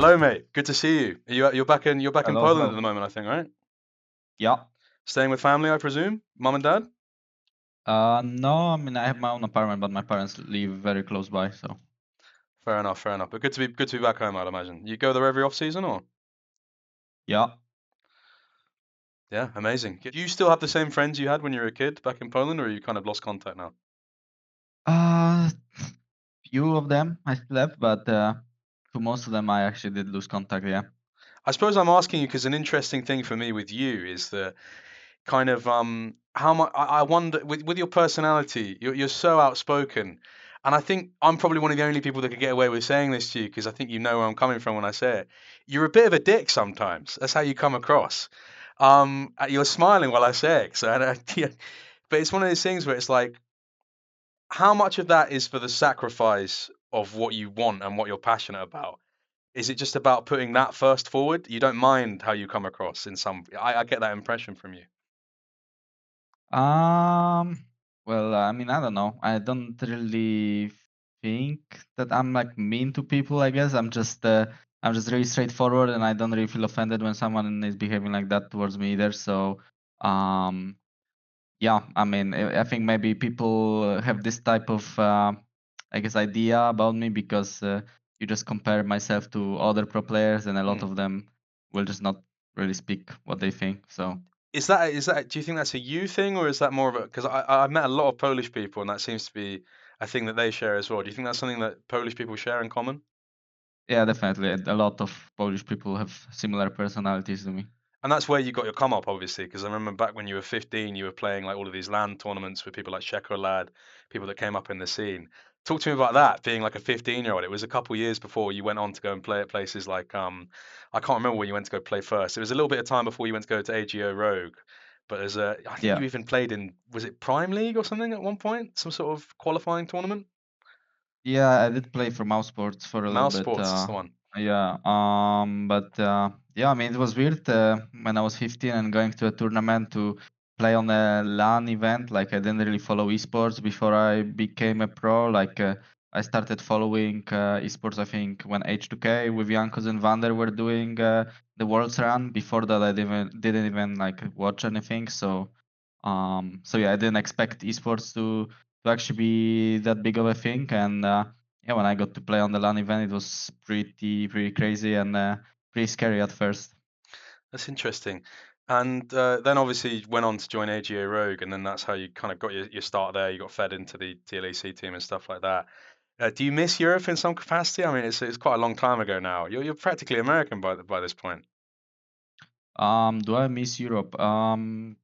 Hello, mate. Good to see you. You're back in Hello, Poland at hello. the moment, I think, right? Yeah. Staying with family, I presume. Mum and dad. No, I mean I have my own apartment, but my parents live very close by, so Fair enough, fair enough. But good to be back home, I'd imagine. You go there every off season, or? yeah. Yeah, amazing. Do you still have the same friends you had when you were a kid back in Poland, or you kind of lost contact now? Uh, few of them I still have, but to most of them I actually did lose contact. Yeah. I suppose I'm asking you because an interesting thing for me with you is that kind of how much I wonder with your personality, you're so outspoken, and I think I'm probably one of the only people that could get away with saying this to you because I think you know where I'm coming from when I say it. You're a bit of a dick sometimes. That's how you come across. You're smiling while I say it, so yeah, but it's one of those things where it's like, how much of that is for the sacrifice of what you want and what you're passionate about? Is it just about putting that first forward? You don't mind how you come across in some. I get that impression from you. Um. Well, I mean I don't know. I don't really think that I'm like mean to people. I guess I'm just really straightforward, and I don't really feel offended when someone is behaving like that towards me either. So, um. Yeah, I mean, I think maybe people have this type of, I guess, idea about me because you just compare myself to other pro players, and a lot Hmm. of them will just not really speak what they think. So, Is that do you think that's a you thing, or is that more of a, because I've met a lot of Polish people and that seems to be a thing that they share as well. Do you think that's something that Polish people share in common? yeah, definitely, a lot of Polish people have similar personalities to me. And that's where you got your come up, obviously, because I remember back when you were 15, you were playing like all of these LAN tournaments with people like Sheko Lad, people that came up in the scene. Talk to me about that, being like a 15-year-old. It was a couple years before you went on to go and play at places like I can't remember where you went to go play first. It was a little bit of time before you went to go to AGO Rogue. But I think Yeah, you even played in, was it Prime League or something at one point? Some sort of qualifying tournament? yeah, I did play for mouse sports for a little Mouse bit. Sports, that's the one. Yeah, but yeah, I mean, it was weird when I was 15 and going to a tournament to play on a LAN event. Like, I didn't really follow esports before I became a pro. Like, I started following esports, I think, when H2K with Jankos and Vander were doing the Worlds run. Before that, I didn't even like watch anything. So yeah, I didn't expect esports to actually be that big of a thing. And yeah, when I got to play on the LAN event, it was pretty crazy and pretty scary at first. That's interesting. And then obviously you went on to join AGA Rogue, and then that's how you kind of got your start there. You got fed into the TLEC team and stuff like that. Do you miss Europe in some capacity? I mean, it's quite a long time ago now. You're practically American by this point. Do I miss Europe?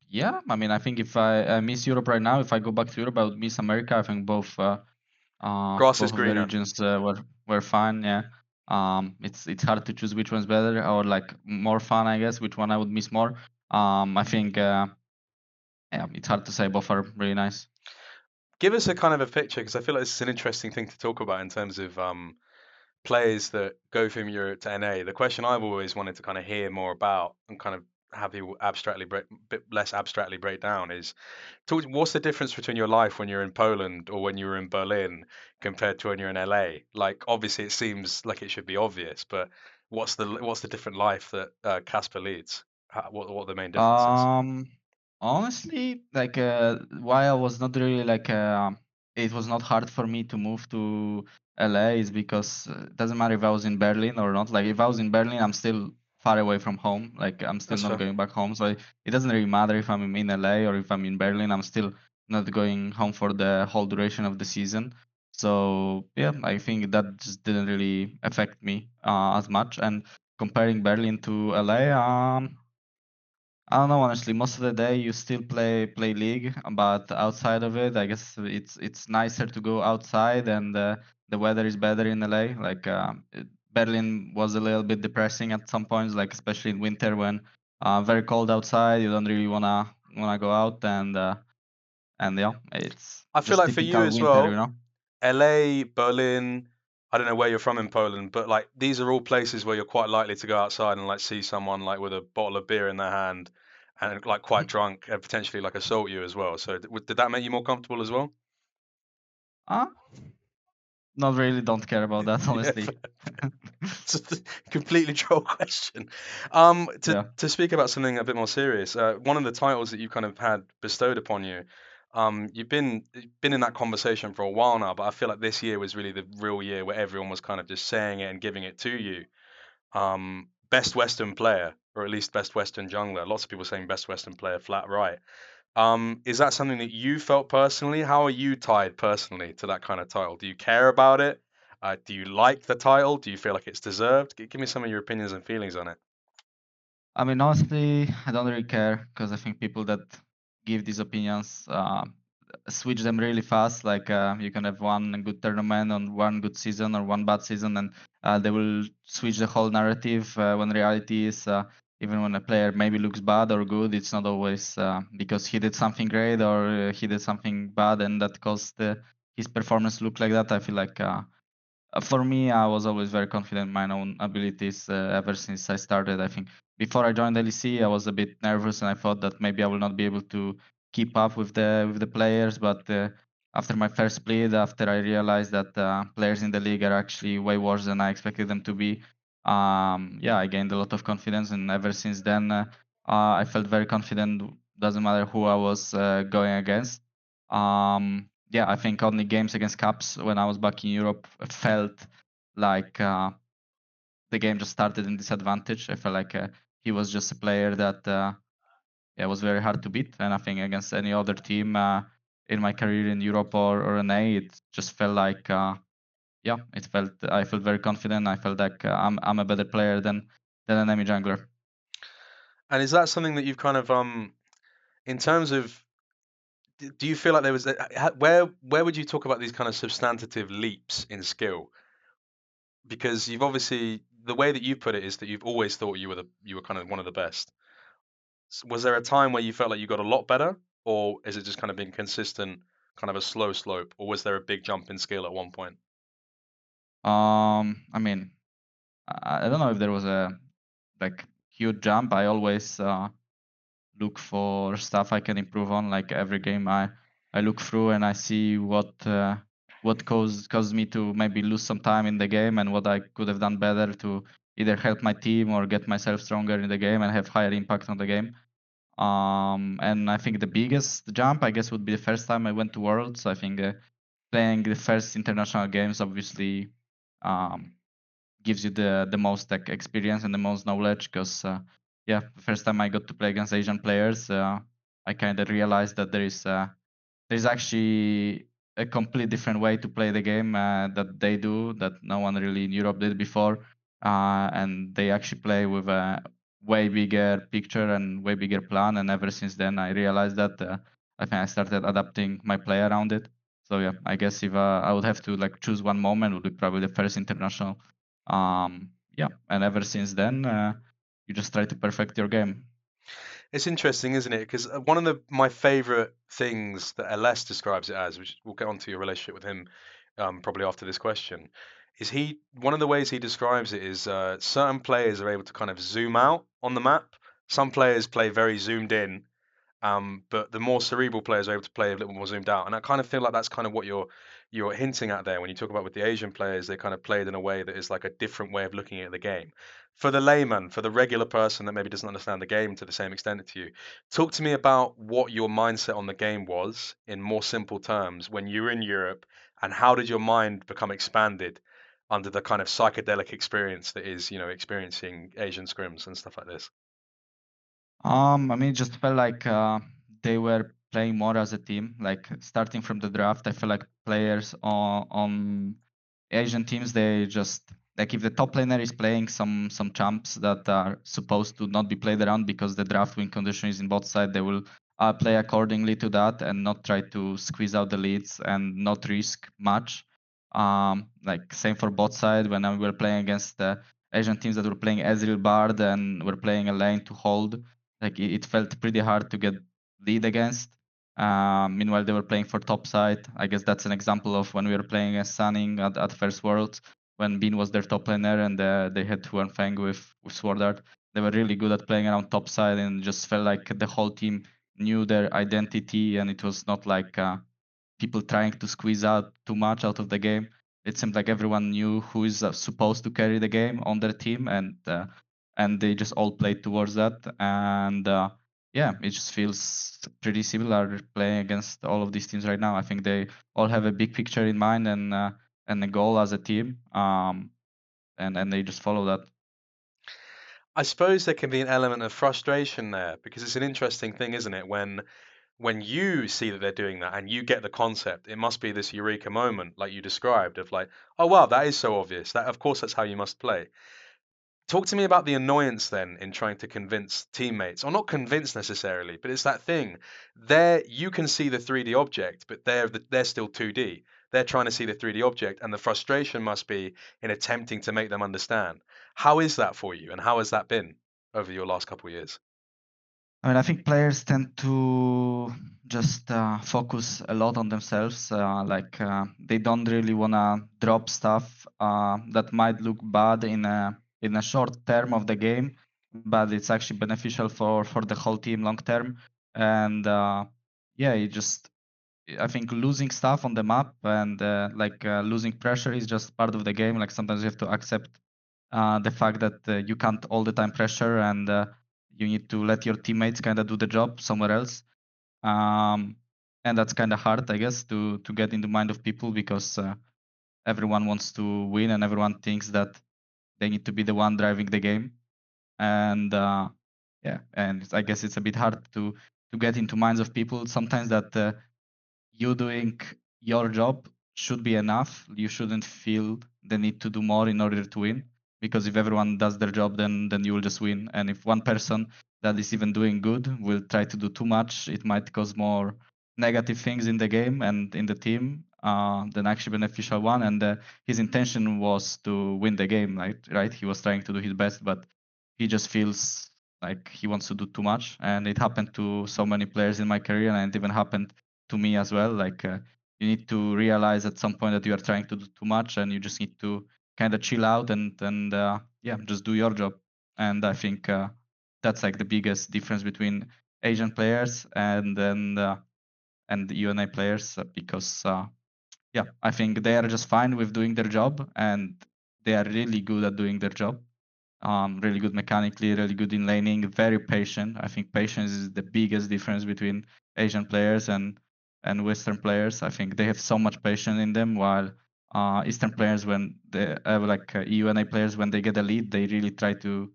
Yeah, I mean, I think if I miss Europe right now, if I go back to Europe, I would miss America. I think Grass is both of the greener. regions were fine. Yeah. It's hard to choose which one's better or like more fun, I guess. Which one I would miss more? I think yeah, it's hard to say. Both are really nice. Give us a kind of a picture, because I feel like this is an interesting thing to talk about in terms of players that go from Europe to NA. The question I've always wanted to kind of hear more about and kind of have you bit less abstractly break down is, what's the difference between your life when you're in Poland or when you were in Berlin compared to when you're in LA? Like, obviously, it seems like it should be obvious, but what's the different life that Kacper leads? What are the main differences? Um, Honestly, like why I was not really like it was not hard for me to move to LA is because it doesn't matter if I was in Berlin or not. Like if I was in Berlin, I'm still far away from home. Like I'm still That's not fair. going back home. So it doesn't really matter if I'm in LA or if I'm in Berlin. I'm still not going home for the whole duration of the season. So yeah, I think that just didn't really affect me as much. And comparing Berlin to LA, I don't know, honestly. Most of the day you still play League, but outside of it, I guess it's nicer to go outside, and the weather is better in LA. Like Berlin was a little bit depressing at some points, like especially in winter when very cold outside. You don't really wanna go out, and yeah, it's I feel just like for you typical as winter, well, LA, Berlin, I don't know where you're from in Poland, but like these are all places where you're quite likely to go outside and like see someone like with a bottle of beer in their hand and like quite drunk and potentially like assault you as well. So did that make you more comfortable as well? Uh, Not really. Don't care about that, Yeah, honestly. it's a completely troll question. To Yeah. speak about something a bit more serious, one of the titles that you kind of had bestowed upon you, you've been in that conversation for a while now, but I feel like this year was really the real year where everyone was kind of just saying it and giving it to you. Best Western player, or at least best Western jungler. Lots of people saying best Western player flat right. Is that something that you felt personally? How are you tied personally to that kind of title? Do you care about it? Do you like the title? Do you feel like it's deserved? Give me some of your opinions and feelings on it. I mean, honestly, I don't really care because I think people that give these opinions switch them really fast. Like you can have one good tournament on one good season or one bad season, and they will switch the whole narrative. When reality is, even when a player maybe looks bad or good, it's not always because he did something great or he did something bad, and that caused his performance look like that. I feel like. For me, I was always very confident in my own abilities ever since I started. I think before I joined LEC, I was a bit nervous and I thought that maybe I will not be able to keep up with the players. But after my first split, after I realized that players in the league are actually way worse than I expected them to be, yeah, I gained a lot of confidence. And ever since then, I felt very confident. Doesn't matter who I was going against. Yeah, I think only games against Caps when I was back in Europe felt like the game just started in disadvantage. I felt like he was just a player that yeah, was very hard to beat. And I think against any other team in my career in Europe or NA, it just felt like yeah, I felt very confident. I felt like I'm a better player than an enemy jungler. And is that something that you've kind of in terms of do you feel like there was where would you talk about these kind of substantive leaps in skill? Because you've obviously the way that you put it is that you've always thought you were kind of one of the best. Was there a time where you felt like you got a lot better, or is it just kind of been consistent, kind of a slow slope, or was there a big jump in skill at one point? I mean, I don't know if there was a like huge jump. I always look for stuff I can improve on. Like every game, I look through and I see what caused me to maybe lose some time in the game and what I could have done better to either help my team or get myself stronger in the game and have higher impact on the game. And I think the biggest jump, I guess, would be the first time I went to Worlds. I think playing the first international games obviously um, gives you the most like experience and the most knowledge because yeah, the first time I got to play against Asian players, I kind of realized that there's actually a complete different way to play the game that they do that no one really in Europe did before, and they actually play with a way bigger picture and way bigger plan. And ever since then, I realized that I think I started adapting my play around it. So yeah, I guess if I would have to like choose one moment, would be probably the first international. Yeah, and ever since then, you just try to perfect your game. It's interesting, isn't it? Because one of my favorite things that LS describes it as, which we'll get onto your relationship with him probably after this question, is one of the ways he describes it is certain players are able to kind of zoom out on the map. Some players play very zoomed in, but the more cerebral players are able to play a little more zoomed out, and I kind of feel like that's kind of what you're hinting at there when you talk about with the Asian players. They kind of played in a way that is like a different way of looking at the game. For the layman, for the regular person that maybe doesn't understand the game to the same extent to you, talk to me about what your mindset on the game was in more simple terms when you were in Europe, and how did your mind become expanded under the kind of psychedelic experience that is, experiencing Asian scrims and stuff like this. I mean, it just felt like they were playing more as a team. Like starting from the draft, I feel like players on Asian teams, they just like if the top laner is playing some champs that are supposed to not be played around because the draft win condition is in both side, they will play accordingly to that and not try to squeeze out the leads and not risk much. Like same for both side when we were playing against the Asian teams that were playing Ezreal Bard and were playing a lane to hold. Like it felt pretty hard to get lead against. Meanwhile, they were playing for top side. I guess that's an example of when we were playing against Sunning at First World, when Bean was their top laner and they had Huan Feng with Sword Art. They were really good at playing around top side and just felt like the whole team knew their identity and it was not like people trying to squeeze out too much out of the game. it seemed like everyone knew who is supposed to carry the game on their team, and they just all played towards that. And yeah, it just feels pretty similar playing against all of these teams right now. I think they all have a big picture in mind and a goal as a team, and they just follow that. I suppose there can be an element of frustration there because it's an interesting thing, isn't it? When you see that they're doing that and you get the concept, it must be this eureka moment, like you described, of like, oh wow, that is so obvious. That of course that's how you must play. Talk to me about the annoyance then in trying to convince teammates, or not convince necessarily, but it's that thing. There, you can see the 3D object, but they're still 2D. They're trying to see the 3D object, and the frustration must be in attempting to make them understand. How is that for you, and how has that been over your last couple of years? I mean, I think players tend to just focus a lot on themselves. They don't really wanna drop stuff that might look bad in a short term of the game, but it's actually beneficial for the whole team long term. And yeah, it just I think losing stuff on the map and losing pressure is just part of the game. Like sometimes you have to accept the fact that you can't all the time pressure and you need to let your teammates kind of do the job somewhere else. Um, and that's kind of hard, I guess, to get in the mind of people because everyone wants to win and everyone thinks that they need to be the one driving the game. And yeah, and I guess it's a bit hard to get into minds of people sometimes that you doing your job should be enough. You shouldn't feel the need to do more in order to win. Because if everyone does their job, then you will just win. And if one person that is even doing good will try to do too much, it might cause more negative things in the game and in the team than actually beneficial one. And his intention was to win the game, right? Right? He was trying to do his best, but he just feels like he wants to do too much. And it happened to so many players in my career, and it even happened to me as well. You need to realize at some point that you are trying to do too much, and you just need to kind of chill out and yeah, just do your job. And I think that's like the biggest difference between Asian players and UNA players because yeah, I think they are just fine with doing their job and they are really good at doing their job. Really good mechanically, really good in laning, very patient. I think patience is the biggest difference between Asian players and Western players. I think they have so much patience in them, while Eastern players, when they EUNA players, when they get a lead, they really try to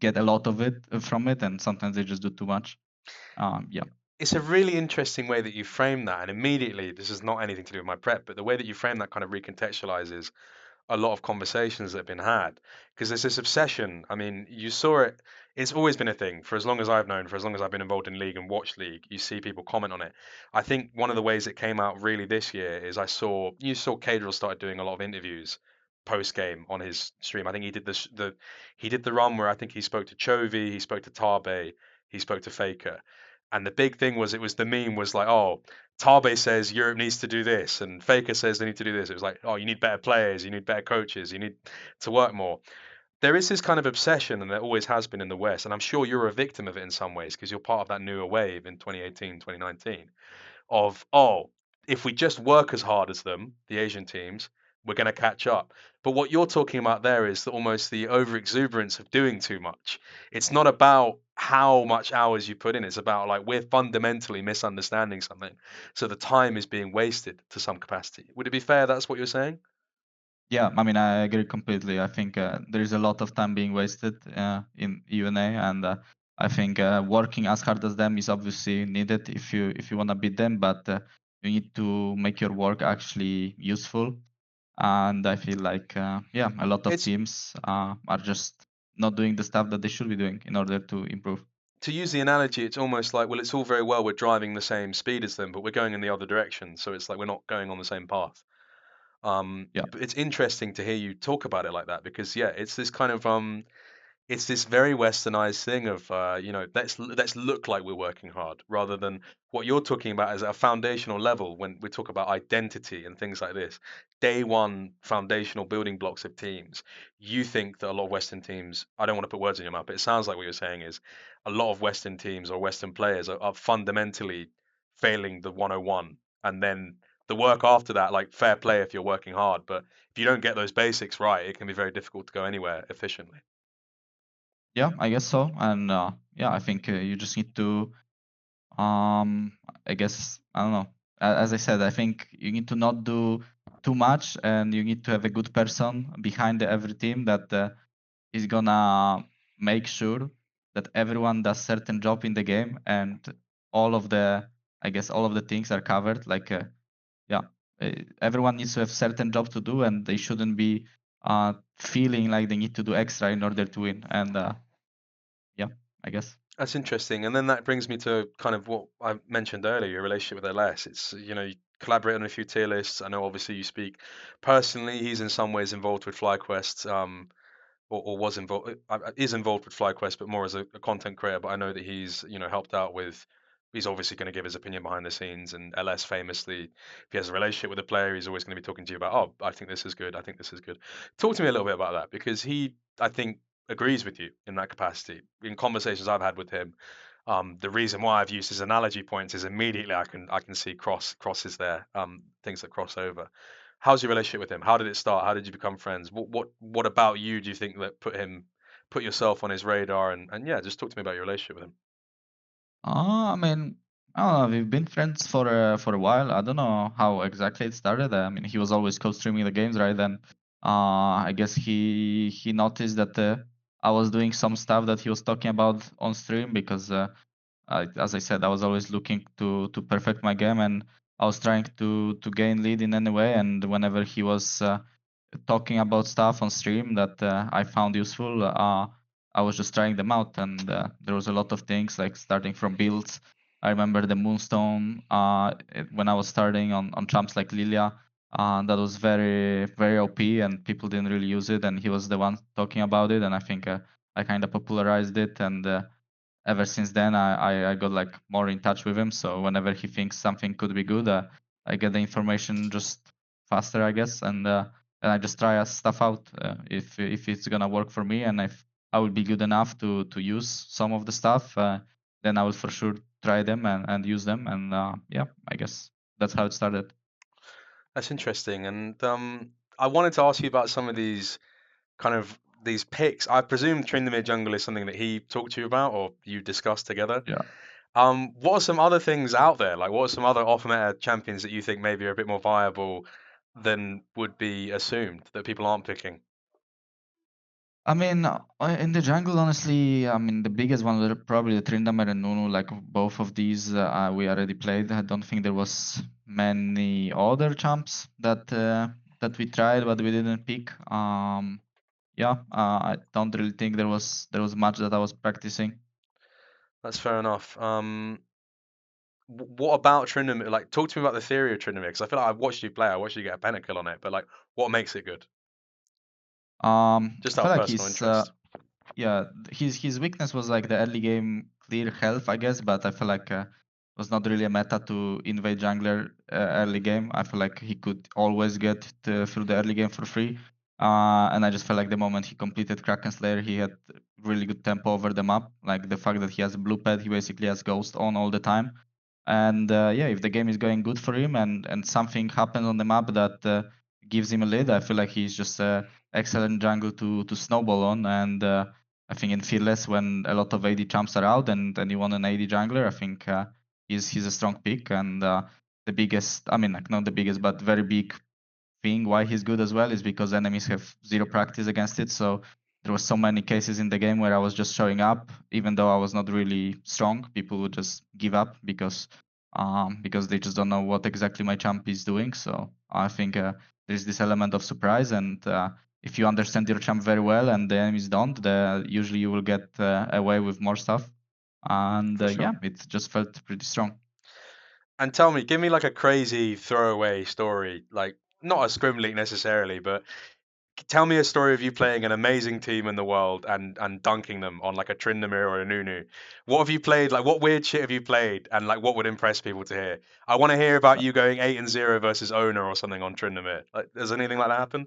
get a lot of it from it, and sometimes they just do too much. Yeah. It's a really interesting way that you frame that, and immediately, this is not anything to do with my prep, but the way that you frame that kind of recontextualizes a lot of conversations that have been had because there's this obsession. I mean, you saw it. It's always been a thing for as long as I've known, for as long as I've been involved in league and watched league. You see people comment on it. I think one of the ways it came out really this year is you saw Cadril started doing a lot of interviews post game on his stream. I think he did he did the run where I think he spoke to Chovy, he spoke to Tarbe, he spoke to Faker. And the big thing was it was the meme was like, oh, Tarbe says Europe needs to do this, and Faker says they need to do this. It was like, oh, you need better players, you need better coaches, you need to work more. There is this kind of obsession, and there always has been in the West, and I'm sure you're a victim of it in some ways because you're part of that newer wave in 2018, 2019 of, oh, if we just work as hard as them, the Asian teams, we're going to catch up. But what you're talking about there is almost the over exuberance of doing too much. It's not about how much hours you put in, it's about like we're fundamentally misunderstanding something. So the time is being wasted to some capacity. Would it be fair that's what you're saying? Yeah, I mean, I agree completely. I think there is a lot of time being wasted in UNA, and I think working as hard as them is obviously needed if you want to beat them. But you need to make your work actually useful. And I feel like yeah, a lot of It's teams are just not doing the stuff that they should be doing in order to improve. to use the analogy, it's almost like, well, it's all very well we're driving the same speed as them, but we're going in the other direction. So it's like we're not going on the same path. Yeah. But it's interesting to hear you talk about it like that because yeah, it's this kind of it's this very westernized thing of let's look like we're working hard rather than what you're talking about as a foundational level when we talk about identity and things like this. Day one foundational building blocks of teams. You think that a lot of Western teams, I don't want to put words in your mouth, but it sounds like what you're saying is a lot of Western teams or Western players are fundamentally failing the 101 and then the work after that, like fair play if you're working hard, but if you don't get those basics right, it can be very difficult to go anywhere efficiently. Yeah, I guess so. And yeah, I think you just need to, um, I guess, I don't know. As I said, I think you need to not do too much, and you need to have a good person behind every team that is gonna make sure that everyone does certain job in the game, and all of the, I guess, all of the things are covered. Like, yeah, everyone needs to have certain job to do, and they shouldn't be feeling like they need to do extra in order to win. And yeah, I guess. That's interesting. And then that brings me to kind of what I mentioned earlier, your relationship with LS. It's, you collaborate on a few tier lists. I know obviously you speak personally. He's in some ways involved with FlyQuest. Or was involved is involved with FlyQuest, but more as a content creator. But I know that he's helped out with. He's obviously going to give his opinion behind the scenes, and LS famously, if he has a relationship with a player, he's always going to be talking to you about, oh, I think this is good. I think this is good. Talk to me a little bit about that because he, I think, agrees with you in that capacity. In conversations I've had with him, the reason why I've used his analogy points is immediately I can see crosses there, things that cross over. How's your relationship with him? How did it start? How did you become friends? What about you do you think that put yourself on his radar? And yeah, just talk to me about your relationship with him. I mean, I don't know. We've been friends for a while. I don't know how exactly it started. I mean, he was always co-streaming the games, right? Then, I guess he noticed that I was doing some stuff that he was talking about on stream because, as I said, I was always looking to perfect my game, and I was trying to gain lead in any way. And whenever he was talking about stuff on stream that I found useful, I was just trying them out, and there was a lot of things like starting from builds. I remember the Moonstone when I was starting on champs like Lilia. That was very OP, and people didn't really use it, and he was the one talking about it, and I think I kind of popularized it, and ever since then I got like more in touch with him. So whenever he thinks something could be good, I get the information just faster, I guess, and I just try stuff out if it's gonna work for me, and if I will be good enough to use some of the stuff, then I will for sure try them and use them, and yeah, I guess that's how it started. That's interesting. And I wanted to ask you about some of these kind of these picks. I presume Tryndamere Jungle is something that he talked to you about or you discussed together. Yeah. What are some other things out there? Like, what are some other off-meta champions that you think maybe are a bit more viable than would be assumed that people aren't picking? I mean, in the jungle, honestly, I mean, the biggest one were probably the Tryndamere and Nunu. Like both of these, we already played. I don't think there was many other champs that we tried, but we didn't pick. Yeah, I don't really think there was much that I was practicing. That's fair enough. What about Tryndamere? Like, talk to me about the theory of Tryndamere because I feel like I've watched you play. I watched you get a pentakill on it, but like, what makes it good? Just I out feel of like personal he's interest. yeah, his weakness was like the early game clear health, I guess, but I feel like was not really a meta to invade jungler early game. I feel like he could always get through the early game for free. And I just felt like the moment he completed Kraken Slayer, he had really good tempo over the map. Like the fact that he has a blue pad, he basically has Ghost on all the time. And yeah, if the game is going good for him and something happens on the map that gives him a lead, I feel like he's just excellent jungle to snowball on. And I think in Fearless, when a lot of AD champs are out and you want an AD jungler, I think he's a strong pick. And the biggest, I mean, like not the biggest, but very big thing why he's good as well is because enemies have zero practice against it. So there was so many cases in the game where I was just showing up, even though I was not really strong. People would just give up because they just don't know what exactly my champ is doing. So I think there's this element of surprise, and if you understand your champ very well and the enemies don't, usually you will get away with more stuff. And For yeah, sure. it just felt pretty strong. And tell me, give me like a crazy throwaway story, like not a scrim leak necessarily, but tell me a story of you playing an amazing team in the world and dunking them on like a Tryndamere or a Nunu. What have you played? Like what weird shit have you played? And like what would impress people to hear? I want to hear about you going 8-0 versus Owner or something on Tryndamere. Like, has anything like that happened?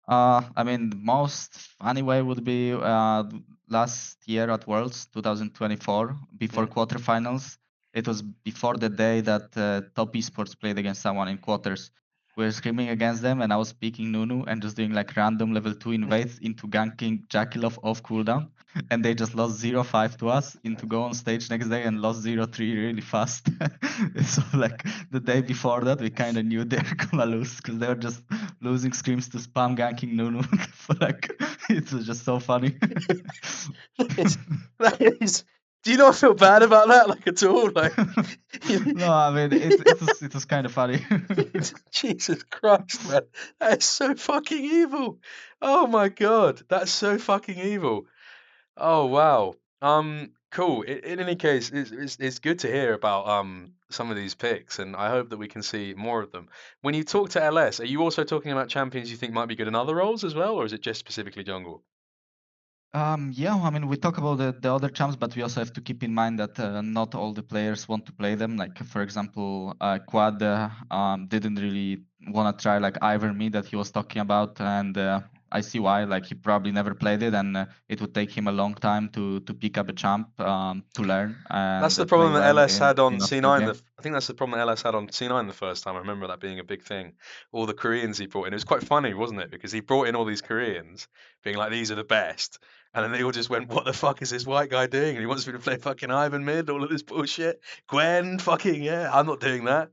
I mean, the most funny way would be last year at Worlds 2024 before Mm. quarterfinals. it was before the day that top esports played against someone in quarters. We were screaming against them, and I was picking Nunu and just doing like random level 2 invades into ganking Jackal off cooldown, and they just lost 0-5 to us into go on stage next day and lost 0-3 really fast. So like the day before that, we kind of knew they were gonna lose because they were just losing screams to spam ganking Nunu. For like it was just so funny. That is. Do you not feel bad about that, like at all? Like, No, I mean it was kind of funny. Jesus Christ, man, that is so fucking evil. Oh my God, that's so fucking evil. Oh wow. Cool. In any case, it's good to hear about some of these picks, and I hope that we can see more of them. When you talk to LS, are you also talking about champions you think might be good in other roles as well, or is it just specifically jungle? Yeah, I mean, we talk about the other champs, but we also have to keep in mind that not all the players want to play them. Like, for example, Quad didn't really want to try like Ivor Me that he was talking about, and I see why. Like, he probably never played it, and it would take him a long time to pick up a champ to learn That's and the play problem that well LS had in on a full C9. game. I think that's the problem that LS had on C9 the first time. I remember that being a big thing. All the Koreans he brought in. It was quite funny, wasn't it? Because he brought in all these Koreans, being like, these are the best. And then they all just went, what the fuck is this white guy doing? And he wants me to play fucking Ivan mid, all of this bullshit. Gwen, fucking yeah, I'm not doing that.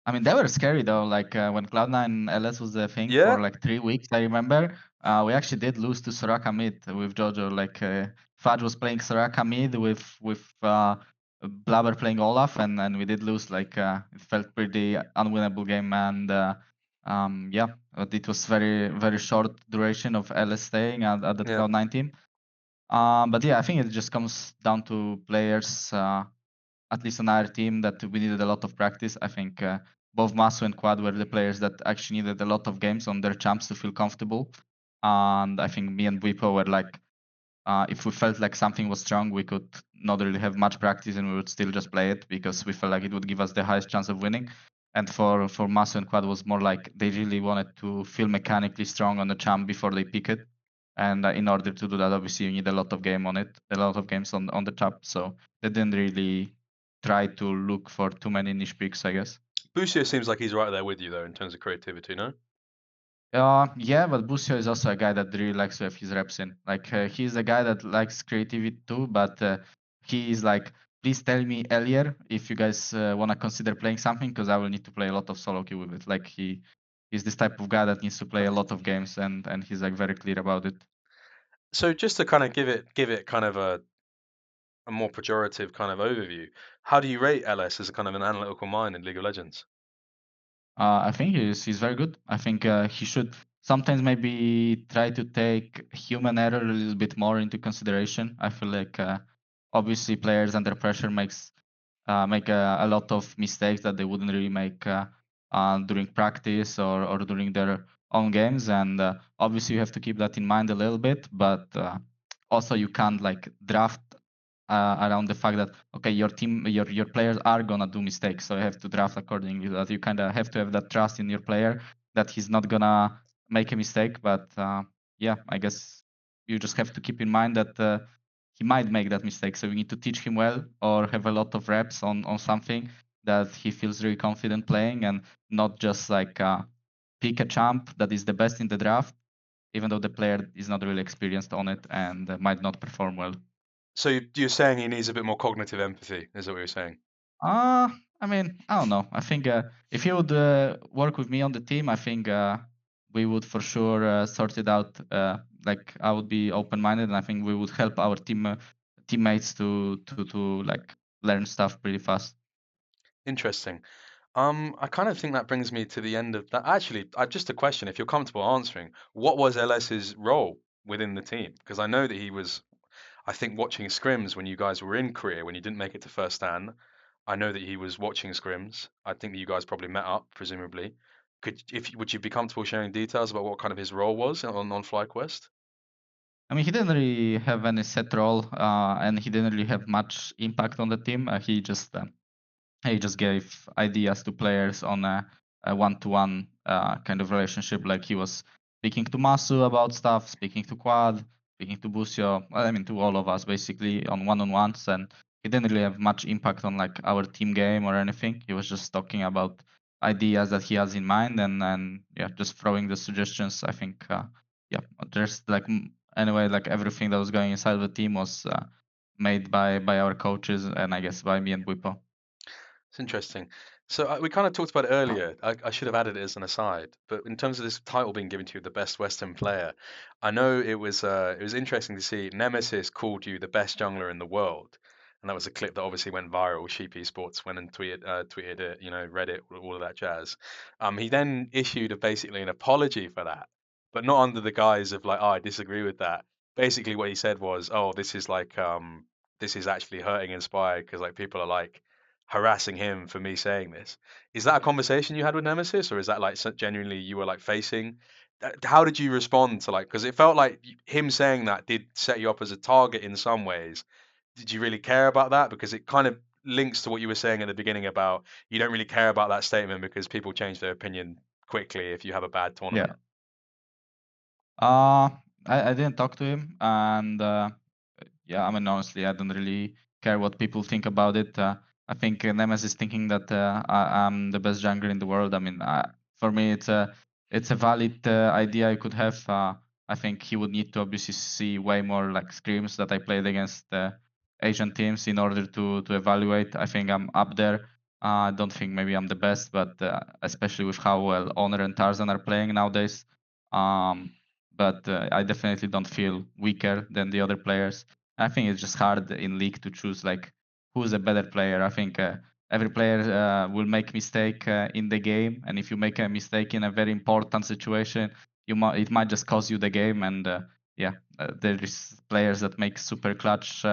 I mean, they were scary though. Like when Cloud9 LS was a thing Yeah, for like 3 weeks, I remember. We actually did lose to Soraka mid with Jojo. Like Fudge was playing Soraka mid with Blabber playing Olaf, and we did lose. Like it felt pretty unwinnable game, and yeah, but it was very short duration of LS staying at that yeah. Cloud9 team. But yeah, I think it just comes down to players. At least on our team, that we needed a lot of practice. I think both Massu and Quad were the players that actually needed a lot of games on their champs to feel comfortable. And I think me and Bwipo were like, if we felt like something was strong, we could not really have much practice and we would still just play it because we felt like it would give us the highest chance of winning. And for Massu and Quad was more like they really wanted to feel mechanically strong on the champ before they pick it. And in order to do that, obviously you need a lot of game on it, a lot of games on the champ. So they didn't really try to look for too many niche picks, I guess. Busio seems like he's right there with you, though, in terms of creativity, no? Yeah, but Busio is also a guy that really likes to have his reps in. Like he's a guy that likes creativity too, but he is like, please tell me earlier if you guys want to consider playing something, because I will need to play a lot of solo queue with it. Like he's this type of guy that needs to play a lot of games, and he's like very clear about it. So just to kind of give it kind of a more pejorative kind of overview, how do you rate LS as a kind of an analytical mind in League of Legends? I think he's very good. I think he should sometimes maybe try to take human error a little bit more into consideration. I feel like obviously players under pressure make a lot of mistakes that they wouldn't really make during practice or during their own games, and obviously you have to keep that in mind a little bit. But also you can't like draft around the fact that okay, your team, your players are gonna do mistakes, so you have to draft accordingly. That you kind of have to have that trust in your player that he's not gonna make a mistake. But yeah, I guess you just have to keep in mind that he might make that mistake. So we need to teach him well or have a lot of reps on something that he feels really confident playing, and not just like pick a champ that is the best in the draft, even though the player is not really experienced on it and might not perform well. So you're saying he needs a bit more cognitive empathy, is that what you're saying? I mean, I don't know. I think if he would work with me on the team, I think we would for sure sort it out. Like I would be open-minded, and I think we would help our teammates to like learn stuff pretty fast. Interesting. I kind of think that brings me to the end of that. Actually, just a question, if you're comfortable answering, what was LS's role within the team? Because I know that he was, I think, watching scrims when you guys were in Korea, when you didn't make it to first stand. I know that he was watching scrims. I think that you guys probably met up, presumably. Would you be comfortable sharing details about what kind of his role was on FlyQuest? I mean, he didn't really have any set role, and he didn't really have much impact on the team. He just gave ideas to players on a one-to-one kind of relationship. Like he was speaking to Massu about stuff, speaking to Quad, speaking to Busio. Well, I mean, to all of us basically on one-on-ones, and he didn't really have much impact on like our team game or anything. He was just talking about ideas that he has in mind, and yeah, just throwing the suggestions. I think yeah, there's like anyway, like everything that was going inside of the team was made by our coaches, and I guess by me and Bwipo. It's interesting. So we kind of talked about it earlier. I should have added it as an aside, but in terms of this title being given to you, the best Western player, I know it was interesting to see Nemesis called you the best jungler in the world, and that was a clip that obviously went viral. Sheepy Sports went and tweeted it, you know, Reddit, all of that jazz. He then issued basically an apology for that, but not under the guise of like, oh, I disagree with that. Basically, what he said was, oh, this is like this is actually hurting Inspired because like people are like harassing him for me saying this. Is that a conversation you had with Nemesis, or is that like genuinely you were like facing? How did you respond to like? Because it felt like him saying that did set you up as a target in some ways. Did you really care about that? Because it kind of links to what you were saying at the beginning about you don't really care about that statement because people change their opinion quickly if you have a bad Yeah. tournament. Uh, I didn't talk to him, and yeah, I mean, honestly, I don't really care what people think about it. I think Nemesis thinking that I'm the best jungler in the world. I mean, for me, it's a valid idea I could have. I think he would need to obviously see way more like scrims that I played against Asian teams in order to evaluate. I think I'm up there. I don't think maybe I'm the best, but especially with how well Honor and Tarzan are playing nowadays. Um, but I definitely don't feel weaker than the other players. I think it's just hard in League to choose like who's a better player. I think every player will make mistake in the game, and if you make a mistake in a very important situation, it might just cost you the game. And yeah, there is players that make super clutch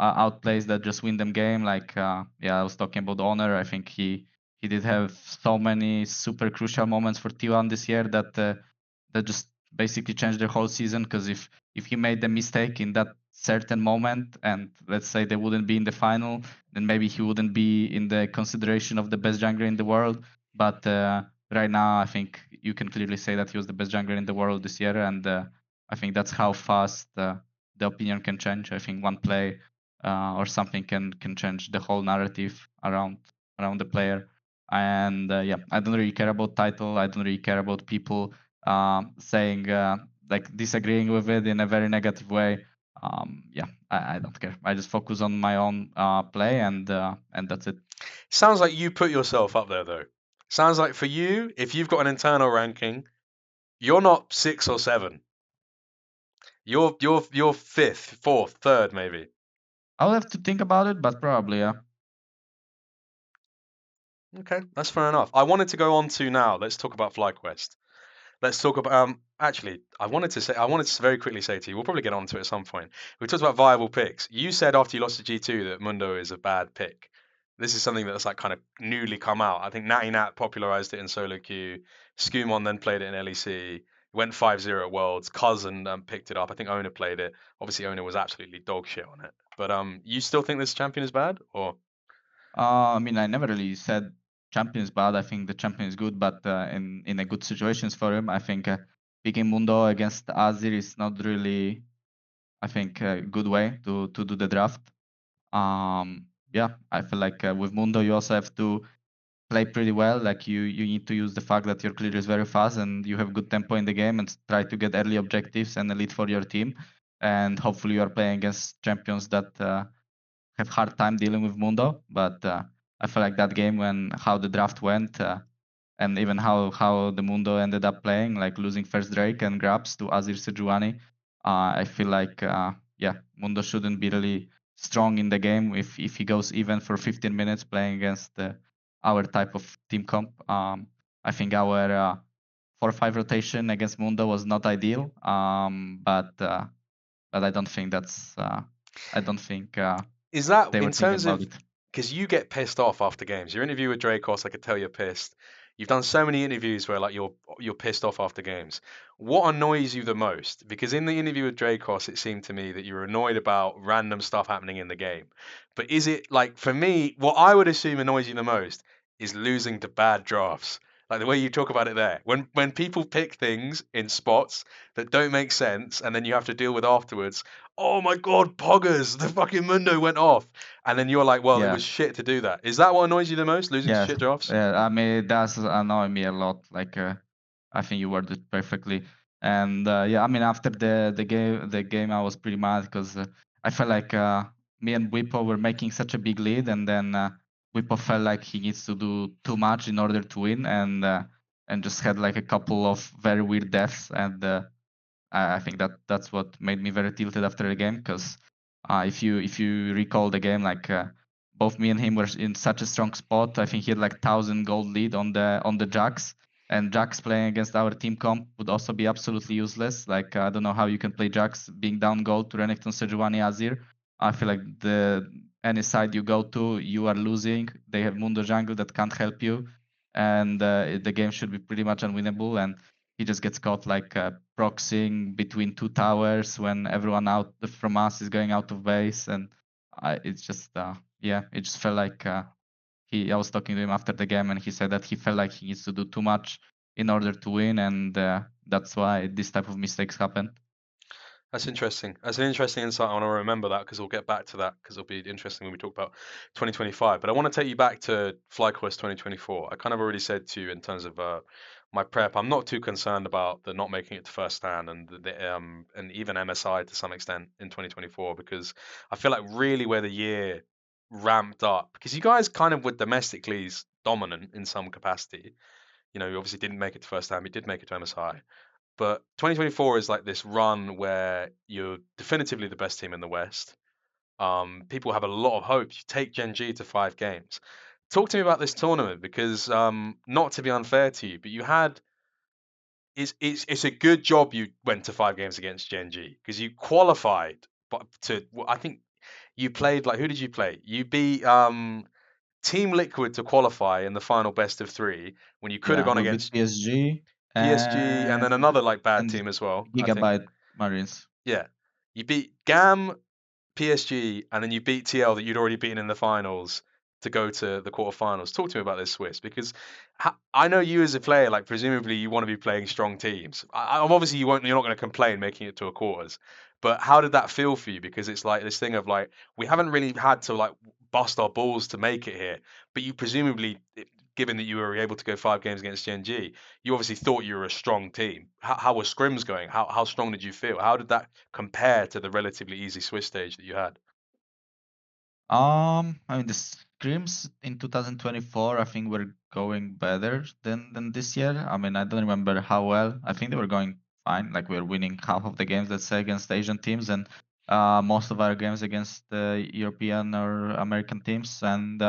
outplays that just win them game. Like yeah, I was talking about Honor. I think he did have so many super crucial moments for T1 this year that just basically changed the whole season. Because if he made the mistake in that certain moment, and let's say they wouldn't be in the final, then maybe he wouldn't be in the consideration of the best jungler in the world. But right now, I think you can clearly say that he was the best jungler in the world this year, and I think that's how fast the opinion can change. I think one play or something can change the whole narrative around the player. And yeah, I don't really care about title. I don't really care about people saying like disagreeing with it in a very negative way. Yeah, I don't care. I just focus on my own play, and that's it. Sounds like you put yourself up there though. Sounds like for you, if you've got an internal ranking, you're not six or seven. You're fifth, fourth, third, maybe. I'll have to think about it, but probably yeah. Okay, that's fair enough. I wanted to go on to now. Let's talk about FlyQuest. Let's talk about actually I wanted to very quickly say to you, we'll probably get onto it at some point. We talked about viable picks. You said after you lost to G2 that Mundo is a bad pick. This is something that's like kind of newly come out. I think Natty Nat popularized it in solo queue. Skumon then played it in LEC. Went 5-0 at Worlds. Cousin picked it up. I think Owner played it. Obviously Owner was absolutely dog shit on it. But you still think this champion is bad or I mean, I never really said champion is bad. I think the champion is good, but in a good situations for him, I think picking Mundo against Azir is not really, I think, a good way to do the draft. Yeah, I feel like with Mundo you also have to play pretty well. Like you need to use the fact that your clear is very fast and you have good tempo in the game and try to get early objectives and elite for your team. And hopefully you are playing against champions that have hard time dealing with Mundo. But I feel like that game when how the draft went and even how the Mundo ended up playing, like losing first Drake and grabs to Azir Sejuani, I feel like yeah, Mundo shouldn't be really strong in the game if he goes even for 15 minutes playing against our type of team comp. I think our 4-5 rotation against Mundo was not ideal, but I don't think that's I don't think is that they were in thinking terms about of it. because you get pissed off after games? Your interview with Dracos, I could tell you're pissed. You've done so many interviews where like you're pissed off after games. What annoys you the most? Because in the interview with Dracos, it seemed to me that you were annoyed about random stuff happening in the game. But is it like for me, what I would assume annoys you the most is losing to bad drafts. Like the way you talk about it there. When people pick things in spots that don't make sense and then you have to deal with afterwards, oh my god, poggers, the fucking Mundo went off. And then you're like, well, it Yeah. was shit to do that. Is that what annoys you the most, losing to Yes. shit drafts? I mean, it does annoy me a lot. Like, I think you worded it perfectly. And yeah, I mean, after the game, I was pretty mad because I felt like me and Bwipo were making such a big lead, and then Bwipo felt like he needs to do too much in order to win, and just had like a couple of very weird deaths, and I think that's what made me very tilted after the game because if you recall the game, like both me and him were in such a strong spot. I think he had like 1,000 gold lead on the Jax, and Jax playing against our team comp would also be absolutely useless. Like I don't know how you can play Jax being down gold to Renekton, Sejuani, Azir. I feel like any side you go to, you are losing. They have Mundo jungle that can't help you, and the game should be pretty much unwinnable. And he just gets caught like proxying between two towers when everyone out from us is going out of base, and it's just yeah, it just felt like I was talking to him after the game, and he said that he felt like he needs to do too much in order to win, and that's why this type of mistakes happen. That's interesting. That's an interesting insight. I want to remember that because we'll get back to that because it'll be interesting when we talk about 2025. But I want to take you back to FlyQuest 2024. I kind of already said to you in terms of my prep, I'm not too concerned about the not making it to first stand and even MSI to some extent in 2024 because I feel like really where the year ramped up because you guys kind of were domestically dominant in some capacity. You know, you obviously didn't make it to first stand, but you did make it to MSI. But 2024 is like this run where you're definitively the best team in the West. People have a lot of hope. You take GenG to 5 games. Talk to me about this tournament because not to be unfair to you, but you had it's a good job you went to 5 games against GenG because you qualified, but I think you played like who did you play? You beat Team Liquid to qualify in the final best of three when you could have Yeah, gone we beat against PSG PSG and then another like bad and team as well, I think. Gigabyte Marines. Yeah. You beat GAM, PSG, and then you beat TL that you'd already beaten in the finals to go to the quarterfinals. Talk to me about this, Swiss, because I know you as a player, like presumably you want to be playing strong teams. I'm obviously you're not going to complain making it to a quarters, but how did that feel for you? Because it's like this thing of like we haven't really had to like bust our balls to make it here, but you presumably, given that you were able to go 5 games against GenG, you obviously thought you were a strong team. How were scrims going? How strong did you feel? How did that compare to the relatively easy Swiss stage that you had? I mean, the scrims in 2024, I think were going better than this year. I mean, I don't remember how well. I think they were going fine. Like we were winning half of the games, let's say, against Asian teams, and most of our games against European or American teams. And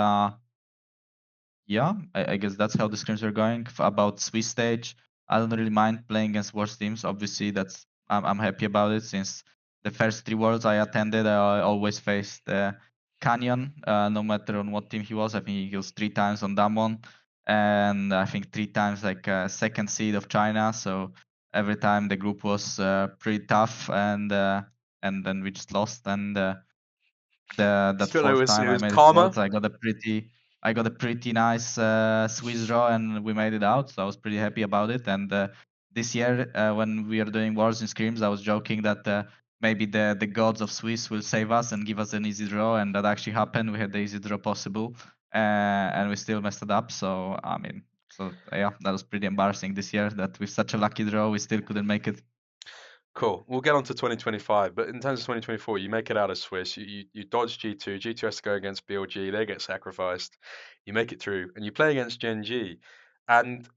yeah, I guess that's how the scrims are going. About Swiss stage, I don't really mind playing against worse teams. Obviously, I'm happy about it since the first 3 worlds I attended, I always faced Canyon, no matter on what team he was. I think he was 3 times on Damwon, and I think 3 times like second seed of China. So every time the group was pretty tough, and then we just lost. And that So fourth it time I was made it to karma. worlds, I got a pretty nice Swiss draw, and we made it out. So I was pretty happy about it. And this year, when we are doing wars and scrims, I was joking that maybe the gods of Swiss will save us and give us an easy draw, and that actually happened. We had the easy draw possible, and we still messed it up. So I mean, so yeah, that was pretty embarrassing this year that with such a lucky draw we still couldn't make it. Cool. We'll get on to 2025, but in terms of 2024, you make it out of Swiss. You dodge G2. G2 has to go against BLG. They get sacrificed. You make it through, and you play against GenG. And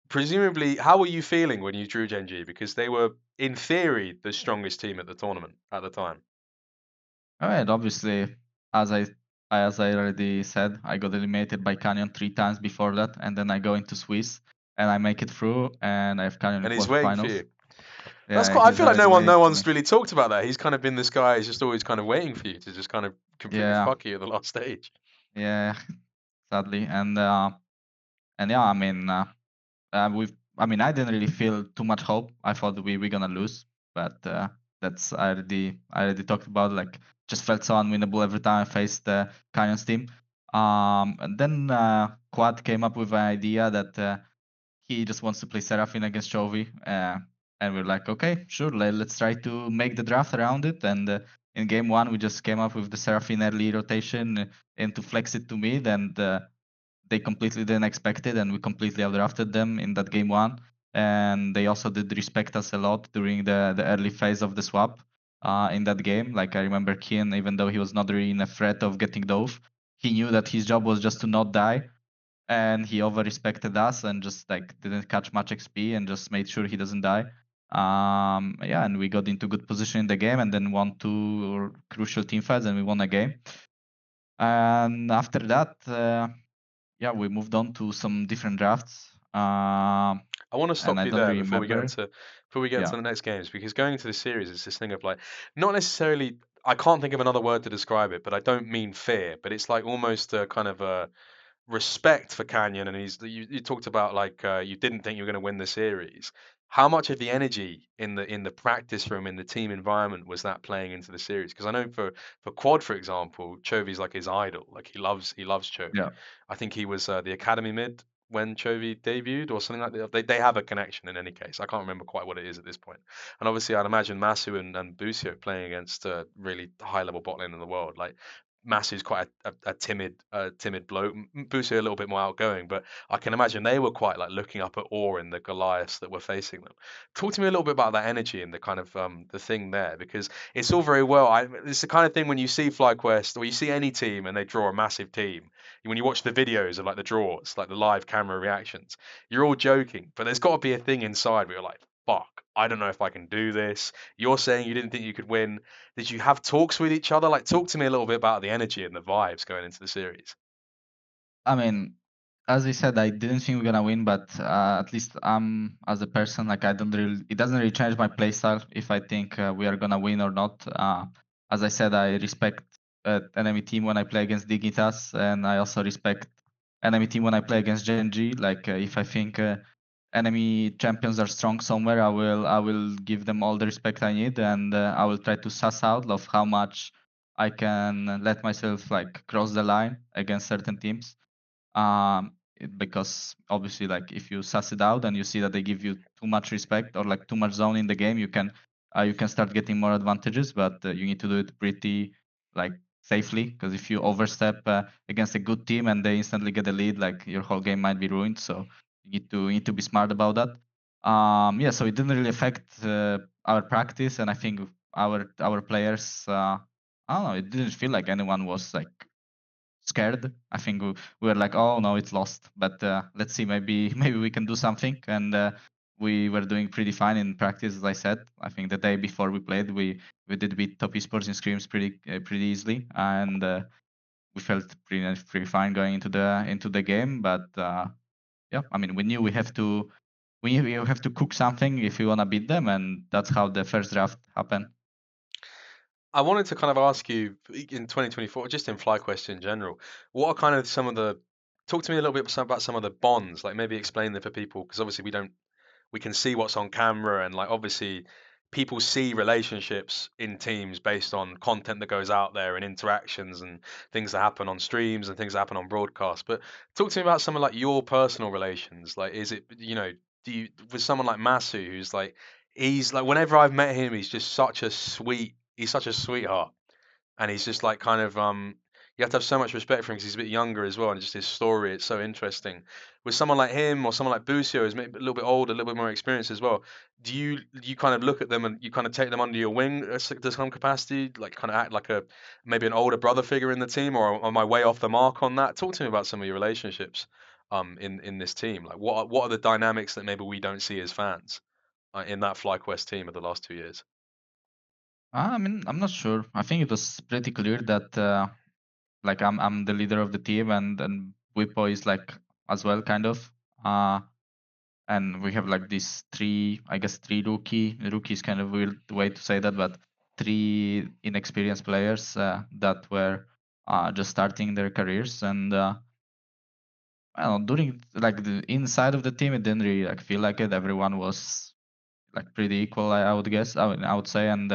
presumably, how were you feeling when you drew GenG? Because they were, in theory, the strongest team at the tournament at the time. All right, obviously, as I as I already said, I got eliminated by Canyon 3 times before that, and then I go into Swiss and I make it through, and I have Canyon in And he's waiting for quarterfinals. you. That's Yeah, quite. I he's feel like already no waiting for one's me. really talked about that. He's kind of been this guy who's just always kind of waiting for you to just kind of completely Yeah, fuck you at the last stage. yeah, sadly, and yeah, I mean, I mean, I didn't really feel too much hope. I thought we gonna lose, but that's I already talked about. Like, just felt so unwinnable every time I faced the Canyons team. And then Quad came up with an idea that he just wants to play Seraphine against Chovy. And we're like, okay, sure, let's try to make the draft around it. And in game one, we just came up with the Seraphine early rotation and to flex it to mid. And they completely didn't expect it, and we completely outdrafted them in that game one. And they also did respect us a lot during the early phase of the swap in that game. Like I remember Kian, even though he was not really in a threat of getting dove, he knew that his job was just to not die, and he over respected us and just like didn't catch much XP and just made sure he doesn't die. Yeah, and we got into good position in the game and then won two crucial team fights and we won a game. And after that, yeah, we moved on to some different drafts. I want to And stop I you don't there really remember. before we get Yeah. into the next games, because going into the series is this thing of like, not necessarily, I can't think of another word to describe it, but I don't mean fear, but it's like almost a kind of a respect for Canyon, and you talked about like you didn't think you were going to win the series. How much of the energy in the practice room, in the team environment, was that playing into the series? Because I know for Quad, for example, Chovy's like his idol. Like he loves Chovy. Yeah. I think he was the academy mid when Chovy debuted or something like that. They have a connection in any case. I can't remember quite what it is at this point. And obviously, I'd imagine Massu and Busio playing against really high level bot lane in the world. Like Massu's quite a timid bloke. Busio a little bit more outgoing, but I can imagine they were quite like looking up at awe in the Goliaths that were facing them. Talk to me a little bit about that energy and the kind of the thing there, because it's all very well. It's the kind of thing when you see FlyQuest or you see any team and they draw a massive team. When you watch the videos of like the draws, like the live camera reactions, you're all joking, but there's got to be a thing inside where you're like, "Fuck, I don't know if I can do this." You're saying you didn't think you could win. Did you have talks with each other? Like, talk to me a little bit about the energy and the vibes going into the series. I mean, as I said, I didn't think we're gonna win, but at least as a person, like I don't really, it doesn't really change my playstyle if I think we are gonna win or not. As I said, I respect enemy team when I play against Dignitas, and I also respect enemy team when I play against GenG. Like if I think enemy champions are strong somewhere, I will give them all the respect I need, and I will try to suss out of how much I can let myself like cross the line against certain teams. Because obviously like if you suss it out and you see that they give you too much respect or like too much zone in the game, you can start getting more advantages, but you need to do it pretty like safely, because if you overstep against a good team and they instantly get a lead, like your whole game might be ruined. So you need to be smart about that. Yeah, so it didn't really affect our practice, and I think our players, I don't know, it didn't feel like anyone was like scared. I think we were like, oh no, it's lost. But let's see, maybe maybe we can do something. And we were doing pretty fine in practice, as I said. I think the day before we played, we did beat top esports in scrims pretty easily, and we felt pretty fine going into the game. But yeah, I mean, we knew we have to cook something if we wanna beat them, and that's how the first draft happened. I wanted to kind of ask you in 2024, just in FlyQuest in general, what are kind of some of the talk to me a little bit about some of the bonds, like maybe explain them for people, because obviously we can see what's on camera, and like obviously people see relationships in teams based on content that goes out there and interactions and things that happen on streams and things that happen on broadcast. But talk to me about some of like your personal relations. Like, is it, do you, with someone like Massu, who's like, he's like, whenever I've met him, he's such a sweetheart, and he's just like kind of you have to have so much respect for him because he's a bit younger as well, and just his story, it's so interesting. With someone like him or someone like Busio, who's maybe a little bit older, a little bit more experienced as well, do you kind of look at them and you kind of take them under your wing to some capacity, like kind of act like a maybe an older brother figure in the team, or am I way off the mark on that? Talk to me about some of your relationships in this team. Like what are the dynamics that maybe we don't see as fans in that FlyQuest team of the last 2 years? I mean, I'm not sure. I think it was pretty clear that like I'm the leader of the team, and Bwipo is like as well, kind of. Uh, and we have like these three, I guess three rookies, kind of weird way to say that, but three inexperienced players that were just starting their careers. And I don't know, during like the inside of the team, it didn't really like feel like it. Everyone was like pretty equal, I would guess. I mean, I would say, and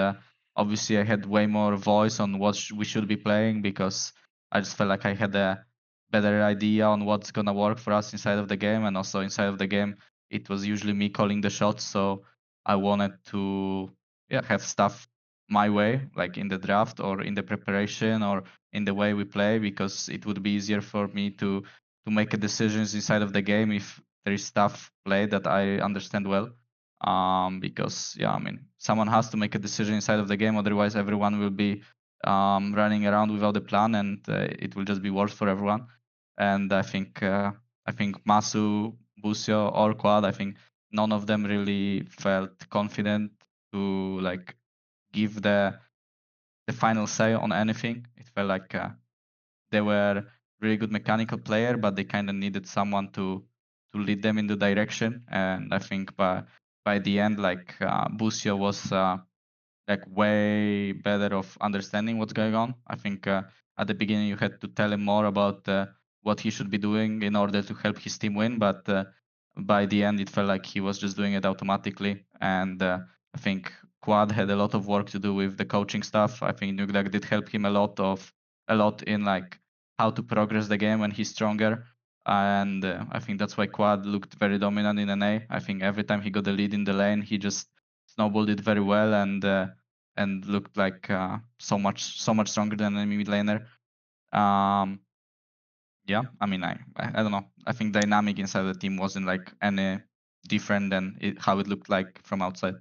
obviously I had way more voice on what we should be playing, because I just felt like I had a better idea on what's gonna work for us inside of the game, and also inside of the game it was usually me calling the shots. So I wanted to have stuff my way, like in the draft or in the preparation or in the way we play, because it would be easier for me to make a decisions inside of the game if there is stuff played that I understand well. Because I mean, someone has to make a decision inside of the game, otherwise everyone will be running around without a plan, and it will just be worse for everyone. And I think Massu, Busio, or Quad, I think none of them really felt confident to like give the final say on anything. It felt like they were really good mechanical player, but they kind of needed someone to lead them in the direction. And I think by the end, like Busio was like way better of understanding what's going on. I think at the beginning you had to tell him more about what he should be doing in order to help his team win, but by the end it felt like he was just doing it automatically. And I think Quad had a lot of work to do with the coaching stuff. I think Nugdak did help him a lot in like how to progress the game when he's stronger. And I think that's why Quad looked very dominant in NA. I think every time he got the lead in the lane, he just snowballed it very well, and looked like so much stronger than enemy mid laner. Um, yeah, I mean, I don't know. I think dynamic inside the team wasn't like any different than how it looked like from outside.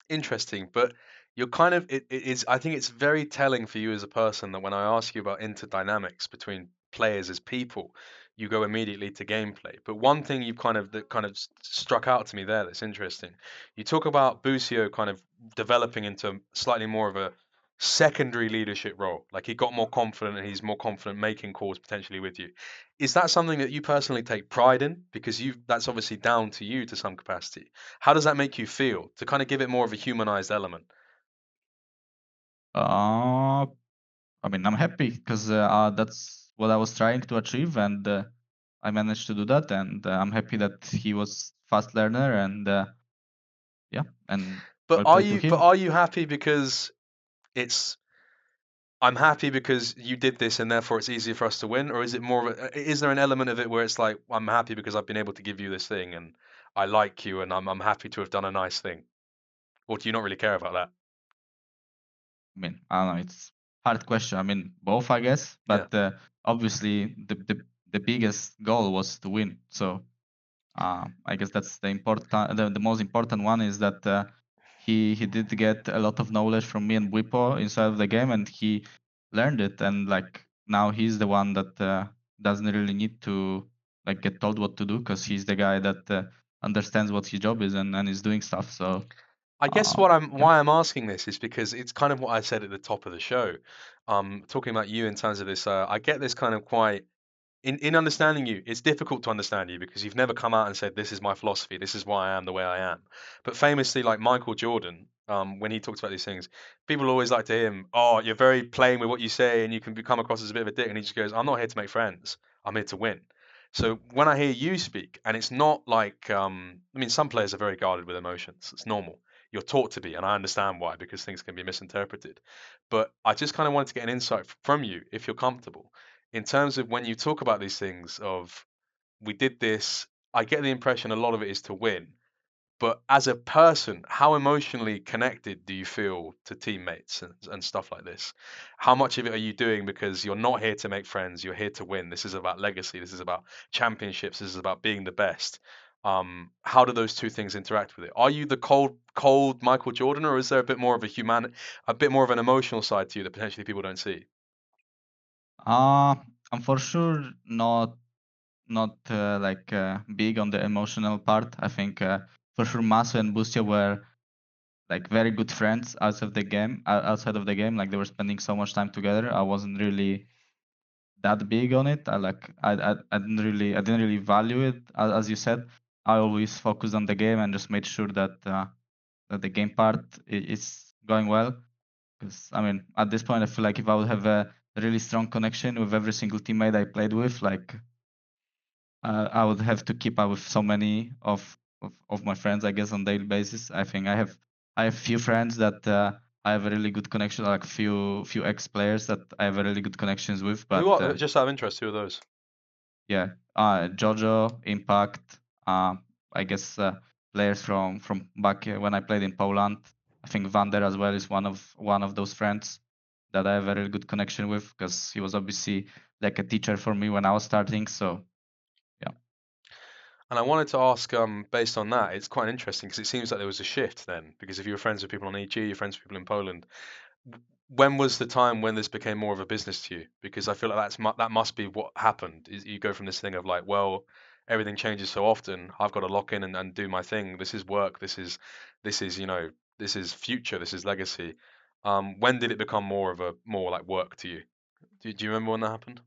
Interesting, but you're kind of it is I think it's very telling for you as a person that when I ask you about interdynamics between players as people, you go immediately to gameplay. But one thing you've kind of struck out to me there that's interesting. You talk about Busio kind of developing into slightly more of a secondary leadership role. Like he got more confident and he's more confident making calls potentially with you. Is that something that you personally take pride in? Because you that's obviously down to you to some capacity. How does that make you feel to kind of give it more of a humanized element? Uh, I mean, I'm happy because that's what I was trying to achieve, and I managed to do that. And I'm happy that he was fast learner, and yeah, and well played to But him. are you happy because it's I'm happy because you did this and therefore it's easier for us to win, or is it more of is there an element of it where it's like I'm happy because I've been able to give you this thing and I like you and I'm happy to have done a nice thing, or do you not really care about that? I mean, I don't know. It's hard question. I mean, both, I guess. Yeah. But obviously, the biggest goal was to win. So I guess that's the most important one is that he did get a lot of knowledge from me and Bwipo inside of the game, and he learned it. And like now he's the one that doesn't really need to like get told what to do, because he's the guy that understands what his job is, and is doing stuff. So I guess um, yeah. why I'm asking this is because it's kind of what I said at the top of the show. Talking about you in terms of this, I get this kind of quite in understanding you, it's difficult to understand you because you've never come out and said, "This is my philosophy. This is why I am the way I am." But famously, like Michael Jordan, when he talks about these things, people always like to hear him, "Oh, you're very plain with what you say, and you can come across as a bit of a dick." And he just goes, "I'm not here to make friends. I'm here to win." So when I hear you speak, and it's not like, I mean, some players are very guarded with emotions. It's normal. You're taught to be, and I understand why because things can be misinterpreted. But I just kind of wanted to get an insight from you, if you're comfortable in terms of when you talk about these things of we did this, I get the impression a lot of it is to win. But as a person, how emotionally connected do you feel to teammates and stuff like this? How much of it are you doing because you're not here to make friends, you're here to win? This is about legacy, this is about championships, this is about being the best. How do those two things interact with it? Are you the cold Michael Jordan, or is there a bit more of a bit more of an emotional side to you that potentially people don't see? Uh, I'm for sure not like big on the emotional part. I think for sure Masu and Bustia were like very good friends outside of the game. Like they were spending so much time together. I wasn't really that big on it. I didn't really value it as you said. I always focused on the game and just made sure that that the game part is going well. Because I mean, at this point, I feel like if I would have a really strong connection with every single teammate I played with, like I would have to keep up with so many of my friends, I guess, on daily basis. I think I have few friends that I have a really good connection, like few ex players that I have a really good connections with. Who But are just out of interest? Who are those? yeah, Jojo, Impact, I guess players from back when I played in Poland. I think Vander as well is one of those friends that I have a really good connection with, because he was obviously like a teacher for me when I was starting. So yeah. And I wanted to ask, based on that, it's quite interesting because it seems like there was a shift then. Because if you were friends with people on EG, you're friends with people in Poland. When was the time when this became more of a business to you? Because I feel like that must be what happened. Is you go from this thing of like, well, everything changes so often. I've got to lock in and do my thing. This is work. This is this is future. This is legacy. When did it become more like work to you? Do you remember when that happened?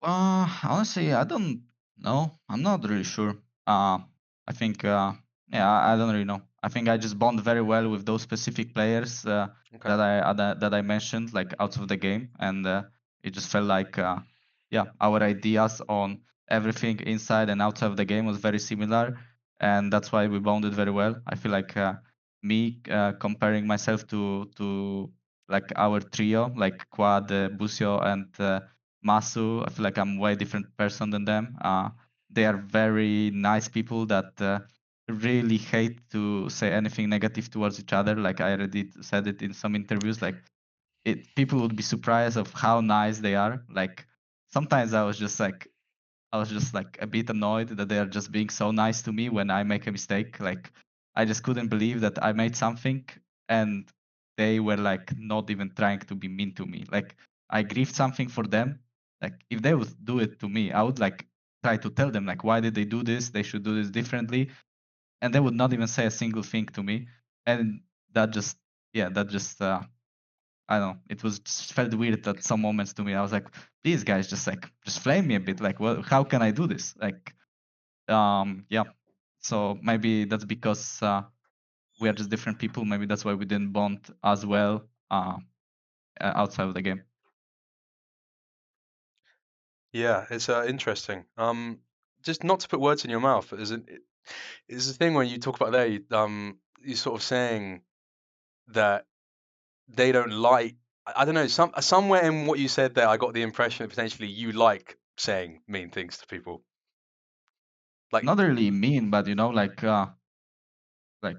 Honestly, I don't know. I'm not really sure. I think, yeah, I don't really know. I think I just bond very well with those specific players Okay. that I mentioned, like out of the game, and it just felt like, yeah, our ideas on everything inside and outside of the game was very similar, and that's why we bonded very well. I feel like me comparing myself to like our trio, like Quad, Busio, and Massu, I feel like I'm way different person than them. They are very nice people that really hate to say anything negative towards each other. Like I already said it in some interviews. Like people would be surprised of how nice they are. Like sometimes I was just like a bit annoyed that they are just being so nice to me when I make a mistake. Like I just couldn't believe that I made something and they were like not even trying to be mean to me. Like I grieved something for them. Like if they would do it to me, I would like try to tell them like why did they do this? They should do this differently. And they would not even say a single thing to me. And that just that just I don't know. It was just felt weird at some moments to me. I was like, please guys, just flame me a bit. Like, well, how can I do this? Like, yeah. So maybe that's because we are just different people. Maybe that's why we didn't bond as well outside of the game. Yeah, it's interesting. Just not to put words in your mouth, but there's a thing when you talk about there, you're sort of saying that they don't like. I don't know. Somewhere in what you said there, I got the impression that potentially you like saying mean things to people. Like, Not really mean, but like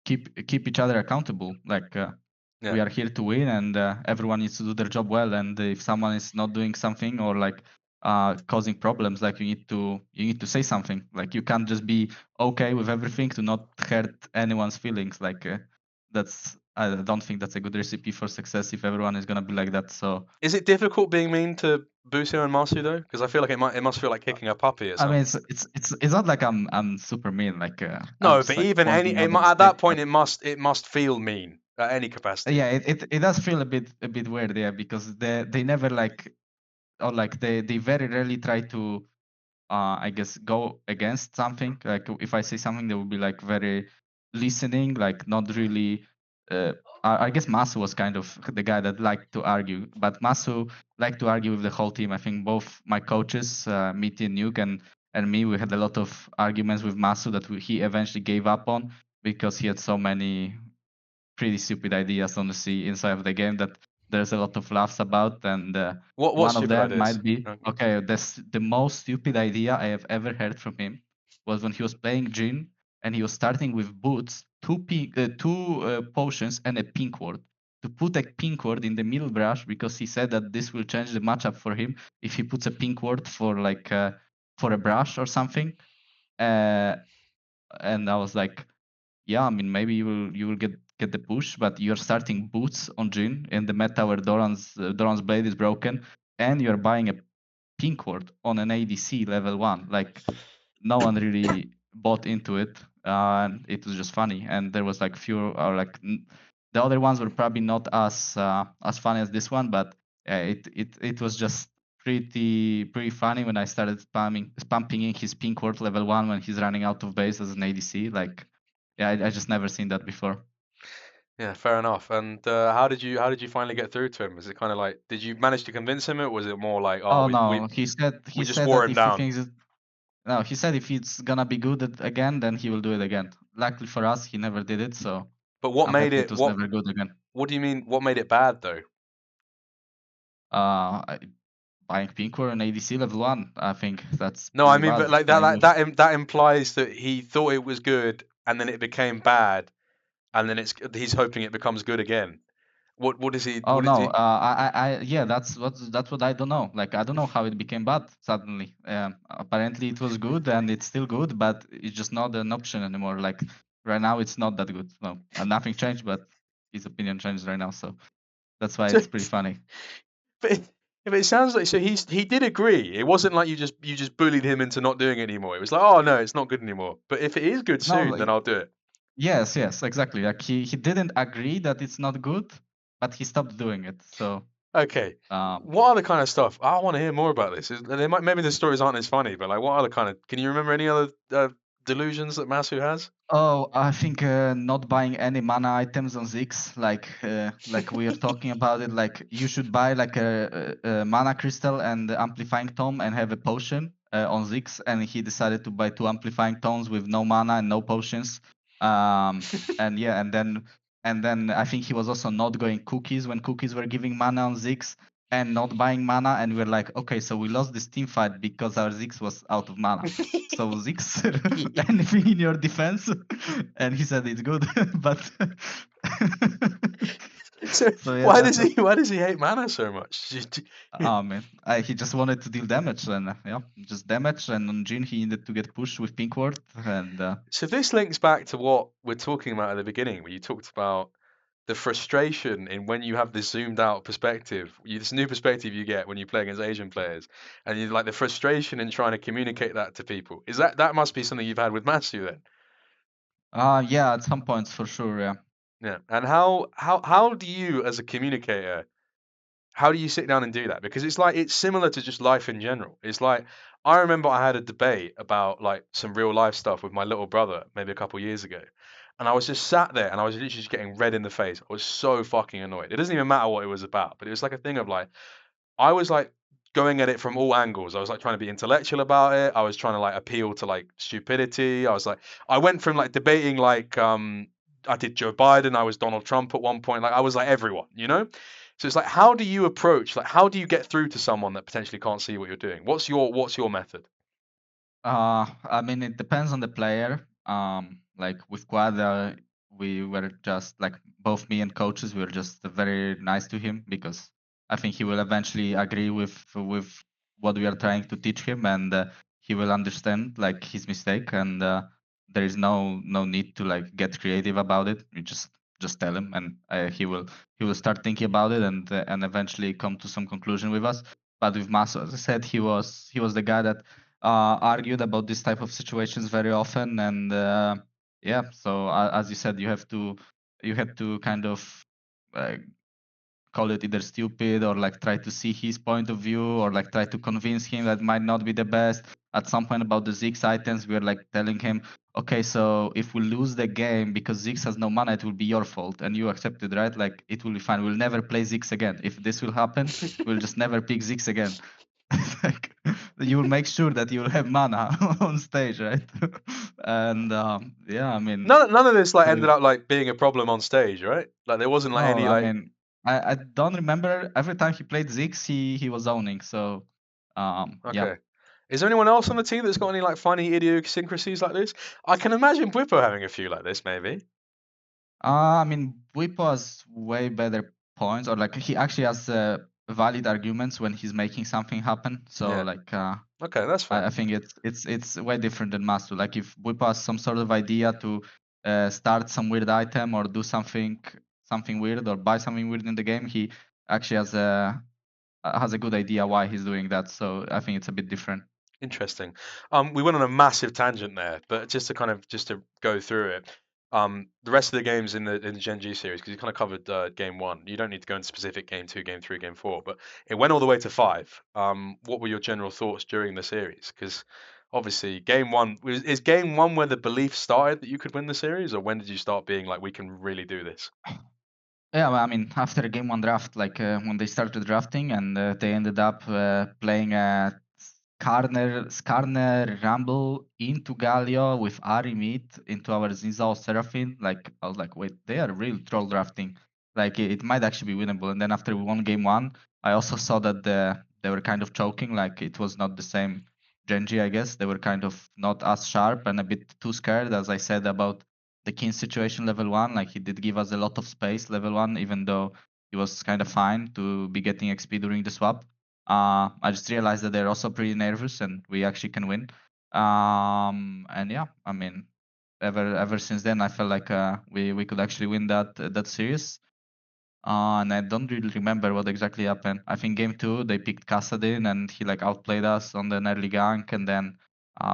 keep each other accountable. Like yeah. we are here to win, and everyone needs to do their job well. And if someone is not doing something or like causing problems, like you need to say something. Like you can't just be okay with everything to not hurt anyone's feelings. Like that's I don't think that's a good recipe for success if everyone is gonna be like that. So Is it difficult being mean to Busio and Masu though? Because I feel like it must feel like kicking a puppy at I mean, some. it's not like I'm super mean. Like I'm No, just but like even pointing out the at that mistakes. point, But it must feel mean at any capacity. yeah, it does feel a bit weird, yeah, because they never like or like they very rarely try to I guess go against something. Like if I say something, they will be like very listening, like not really. Uh, I guess Masu was kind of the guy that liked to argue, but Masu liked to argue with the whole team. I think both my coaches, Miti and Nuke, and me, we had a lot of arguments with Masu that he eventually gave up on because he had so many pretty stupid ideas honestly inside of the game that there's a lot of laughs about, and What one of stupid them ideas? might be Okay. okay. The most stupid idea I have ever heard from him was when he was playing Jin and he was starting with boots, two potions and a pink ward. To put a pink ward in the middle brush because he said that this will change the matchup for him if he puts a pink ward for like for a brush or something. Uh, and I was like, yeah, I mean maybe you will get the push, but you're starting boots on Jin in the meta where Doran's blade is broken, and you're buying a pink ward on an ADC level 1. Like no one really bought into it, and it was just funny. And there was like few or like the other ones were probably not as funny as this one, but it was just pretty funny when I started spamming in his pink ward level 1 when he's running out of base as an ADC. Like yeah, I just never seen that before. Yeah, fair enough. And how did you finally get through to him? Is it kind of like did you manage to convince him, or was it more like oh Oh we we no, he we just said wore that him if he down? thinks no, he said if it's gonna be good again, then he will do it again. Luckily for us, he never did it, so But what I'm made happy it it was never good again. what do you mean what made it bad though? Uh, buying Pinkware and ADC level 1. I think that's No, I pretty mean, bad. but like Playing with that implies that he thought it was good and then it became bad, and then he's hoping it becomes good again. What is he? Oh What is no, he? yeah, that's what I don't know. Like I don't know how it became bad suddenly. Apparently it was good and it's still good, but it's just not an option anymore. Like right now it's not that good. No, nothing changed, but his opinion changed right now. So that's why So, it's pretty funny. but if it sounds like so, he did agree. It wasn't like you just bullied him into not doing it anymore. It was like, oh no, it's not good anymore. But if it is good No, soon, then like I'll do it. yes, exactly. Like he didn't agree that it's not good, but he stopped doing it. So Okay. um, What other kind of stuff? I want to hear more about this. Maybe the stories aren't as funny, but like, what other kind of? Can you remember any other delusions that Massu has? Oh, I think not buying any mana items on Ziggs, like we are talking about it, like you should buy like a mana crystal and the amplifying tome and have a potion on Ziggs, and he decided to buy two amplifying tomes with no mana and no potions. And yeah, and then I think he was also not going cookies when cookies were giving mana on Ziggs and not buying mana, and we're like, okay, so we lost this team fight because our Ziggs was out of mana. So Ziggs, anything in your defense? And he said it's good, but So so yeah, why that, does he why does he hate mana so much? man, he just wanted to deal damage and yeah, just damage. And on Jin he needed to get pushed with Pink Ward, and So this links back to what we're talking about at the beginning, where you talked about the frustration in when you have this zoomed out perspective, this new perspective you get when you play against Asian players, and you like the frustration in trying to communicate that to people. Is that must be something you've had with Matthew then? yeah, at some points for sure, yeah. Yeah. And how do you as a communicator, how do you sit down and do that? Because it's like it's similar to just life in general. It's like I remember I had a debate about like some real life stuff with my little brother maybe a couple years ago. And I was just sat there and I was literally just getting red in the face. I was so fucking annoyed. It doesn't even matter what it was about, but it was like a thing of like I was like going at it from all angles. I was like trying to be intellectual about it. I was trying to like appeal to like stupidity. I went from like debating like I did Joe Biden, I was Donald Trump at one point. Like I was like everyone, you know? So it's like how do you approach like how do you get through to someone that potentially can't see what you're doing? What's your method? I mean, it depends on the player. Like with Quad, we were just like both me and coaches. We were just very nice to him because I think he will eventually agree with what we are trying to teach him, and he will understand like his mistake. And there is no need to like get creative about it. You just tell him, and he will start thinking about it, and eventually come to some conclusion with us. But with Maso, as I said, he was the guy that argued about this type of situations very often, and yeah, so as you said, you had to kind of uh, call it either stupid or like try to see his point of view or like try to convince him that might not be the best. At some point about the Ziggs items, we are like telling him, okay, so if we lose the game because Ziggs has no mana, it will be your fault, and you accepted, right? Like it will be fine. We'll never play Ziggs again. If this will happen, we'll just never pick Ziggs again. Like you will make sure that you will have mana on stage, right? And yeah, I mean, None of this like so ended up like being a problem on stage, right? Like there wasn't like no, any I like mean, I don't remember every time he played Ziggs, he was owning. So yeah. okay. Is there anyone else on the team that's got any like funny idiosyncrasies like this? I can imagine Bwipo having a few like this, maybe. I mean, Bwipo has way better points, or like he actually has valid arguments when he's making something happen. So Yeah. like Okay, that's fair. I think it's way different than Masu. Like if Bwipo has some sort of idea to start some weird item or do something weird or buy something weird in the game, he actually has a good idea why he's doing that. So I think it's a bit different. Interesting. We went on a massive tangent there, but just to go through it. The rest of the games in the GenG series, because you kind of covered game one. You don't need to go into specific game two, game three, game four, but it went all the way to five. What were your general thoughts during the series? Because obviously, game one is game one where the belief started that you could win the series, or when did you start being like, we can really do this? Yeah, well, I mean, after game one draft, like when they started drafting and they ended up playing Skarner Rumble into Galio with Ari mid into our Zinzao Seraphine. Like, I was like, wait, they are real troll drafting. Like, it might actually be winnable. And then after we won game one, I also saw that the they were kind of choking. Like it was not the same GenG, I guess. They were kind of not as sharp and a bit too scared, as I said about the King situation level 1. Like he did give us a lot of space level 1, even though he was kind of fine to be getting XP during the swap. I just realized that they're also pretty nervous and we actually can win. And yeah, I mean, ever since then, I felt like we could actually win that series. And I don't really remember what exactly happened. I think game 2 they picked Kassadin and he like outplayed us on the early gank, and then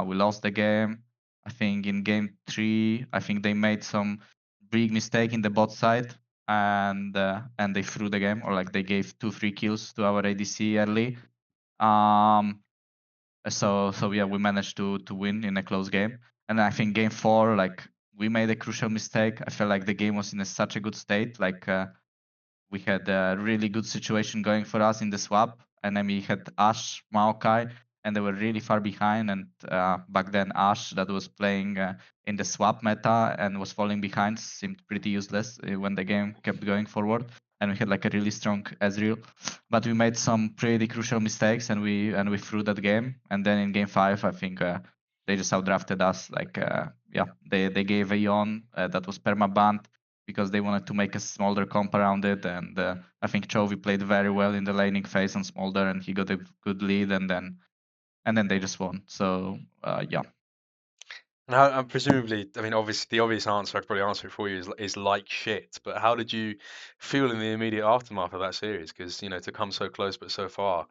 we lost the game. I think in game 3, I think they made some big mistake in the bot side, and they threw the game, or like they gave 2 free kills to our ADC early. So yeah, we managed to win in a close game. And I think game 4, like we made a crucial mistake. I felt like the game was in such a good state. Like we had a really good situation going for us in the swap, and then we had Ash, Maokai, and they were really far behind. And back then, Ash, that was playing in the swap meta and was falling behind, seemed pretty useless when the game kept going forward. And we had like a really strong Ezreal, but we made some pretty crucial mistakes, and we threw that game. And then in game 5, I think they just outdrafted us. Like yeah, they gave a Yon that was perma-banned because they wanted to make a Smolder comp around it, and I think Chovy played very well in the laning phase on Smolder, and he got a good lead, and then they just won. So yeah. And how, and presumably, I mean, obviously, the obvious answer I'd probably answer it for you is like shit. But how did you feel in the immediate aftermath of that series? Because to come so close but so far,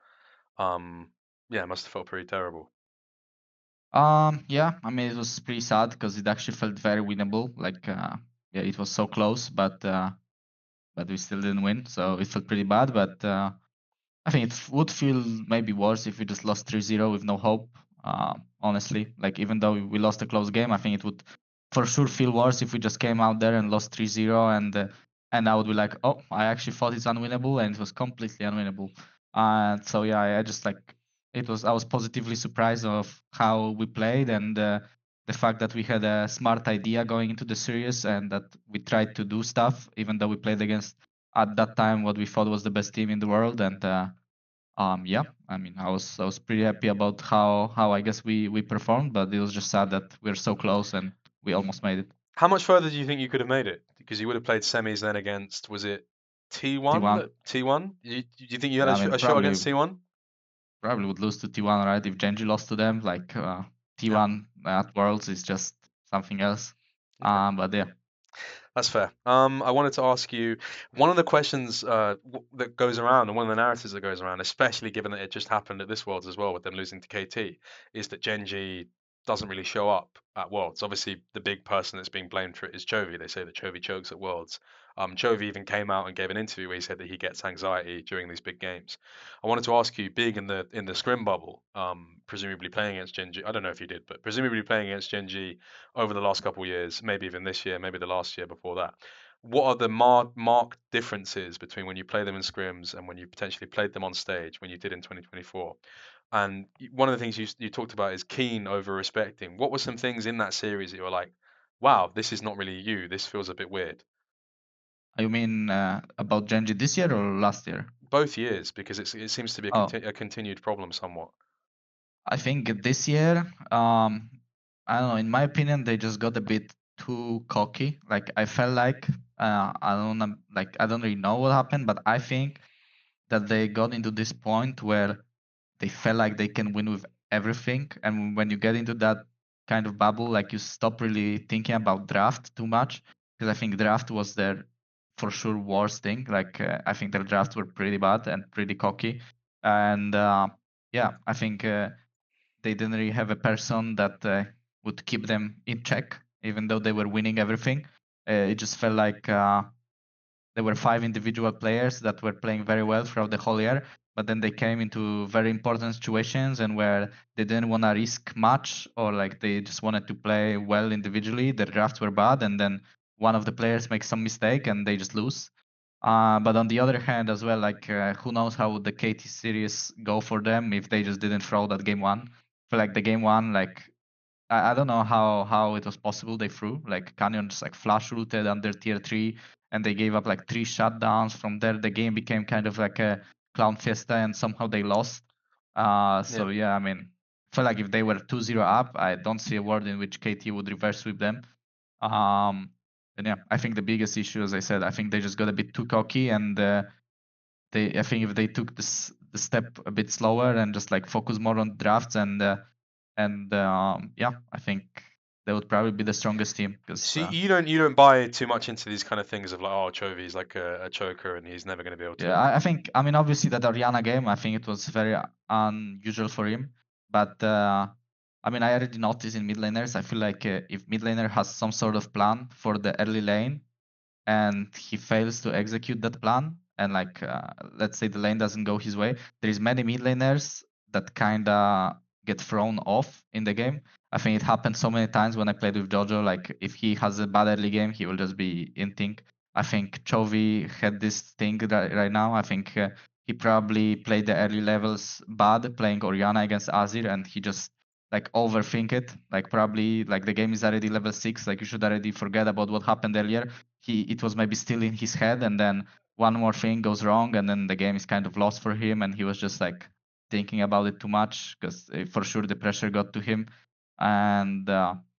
yeah, it must have felt pretty terrible. Yeah, I mean it was pretty sad because it actually felt very winnable. Like yeah, it was so close, but we still didn't win, so it felt pretty bad. But I think it would feel maybe worse if we just lost 3-0 with no hope. Honestly, like even though we lost a close game, I think it would for sure feel worse if we just came out there and lost 3-0, and I would be like, oh, I actually thought it's unwinnable, and it was completely unwinnable. So yeah, I just like I was positively surprised of how we played, and the fact that we had a smart idea going into the series, and that we tried to do stuff even though we played against at that time what we thought was the best team in the world. And yeah, I mean I was pretty happy about how I guess we performed, but it was just sad that we're so close and we almost made it. How much further do you think you could have made it? Because you would have played semis then against, was it T1? T1. T1? Do you think you had Yeah, I mean a shot against T1? probably would lose to T1, right? If GenG lost to them, like Yeah. T1 at Worlds is just something else. Okay. But yeah. That's fair. I wanted to ask you one of the questions that goes around, and one of the narratives that goes around, especially given that it just happened at this Worlds as well with them losing to KT, is that GenG doesn't really show up at Worlds. Obviously, the big person that's being blamed for it is Chovy. They say that Chovy chokes at Worlds. Chovy even came out and gave an interview where he said that he gets anxiety during these big games. I wanted to ask you, being in the scrim bubble, presumably playing against GenG, I don't know if you did, but presumably playing against GenG over the last couple of years, maybe even this year, maybe the last year before that. What are the marked differences between when you play them in scrims and when you potentially played them on stage when you did in 2024? And one of the things you talked about is keen over respecting. What were some things in that series that you were like, wow, this is not really you. This feels a bit weird. You mean about GenG this year or last year? Both years, because it seems to be Oh, a continued problem somewhat. I think this year, I don't know. In my opinion, they just got a bit too cocky. Like I felt like I don't really know what happened, but I think that they got into this point where they felt like they can win with everything. And when you get into that kind of bubble, like you stop really thinking about draft too much, because I think draft was their for sure worst thing. Like I think their drafts were pretty bad and pretty cocky, and yeah, I think. They didn't really have a person that would keep them in check, even though they were winning everything. It just felt like there were 5 individual players that were playing very well throughout the whole year, but then they came into very important situations and where they didn't want to risk much, or like they just wanted to play well individually. Their drafts were bad, and then one of the players makes some mistake and they just lose. But on the other hand, as well, like who knows how would the KT series go for them if they just didn't throw that game 1. For like the game 1, like I don't know how it was possible they threw. Like Canyon just like flash rooted under tier 3, and they gave up like 3 shutdowns. From there, the game became kind of like a clown fiesta, and somehow they lost. So yeah, I mean, I feel like if they were 2-0 up, I don't see a world in which KT would reverse sweep them. And yeah, I think the biggest issue, as I said, I think they just got a bit too cocky, and I think if they took the step a bit slower and just like focus more on drafts and yeah, I think they would probably be the strongest team because See, you don't buy too much into these kind of things of like, oh, Chovy's like a choker and he's never going to be able yeah, to. I think, I mean, obviously that Oriana game, I think it was very unusual for him, but I mean, I already noticed in mid laners, I feel like if mid laner has some sort of plan for the early lane and he fails to execute that plan, and like let's say the lane doesn't go his way, there is many mid laners that kind of get thrown off in the game. I think it happened so many times when I played with Jojo. Like if he has a bad early game, he will just be inting. I think Chovy had this thing right now. I think he probably played the early levels bad, playing Oriana against Azir, and he just like overthink it. Like probably like the game is already level 6. Like you should already forget about what happened earlier. It was maybe still in his head, and then one more thing goes wrong, and then the game is kind of lost for him, and he was just like thinking about it too much because for sure the pressure got to him. And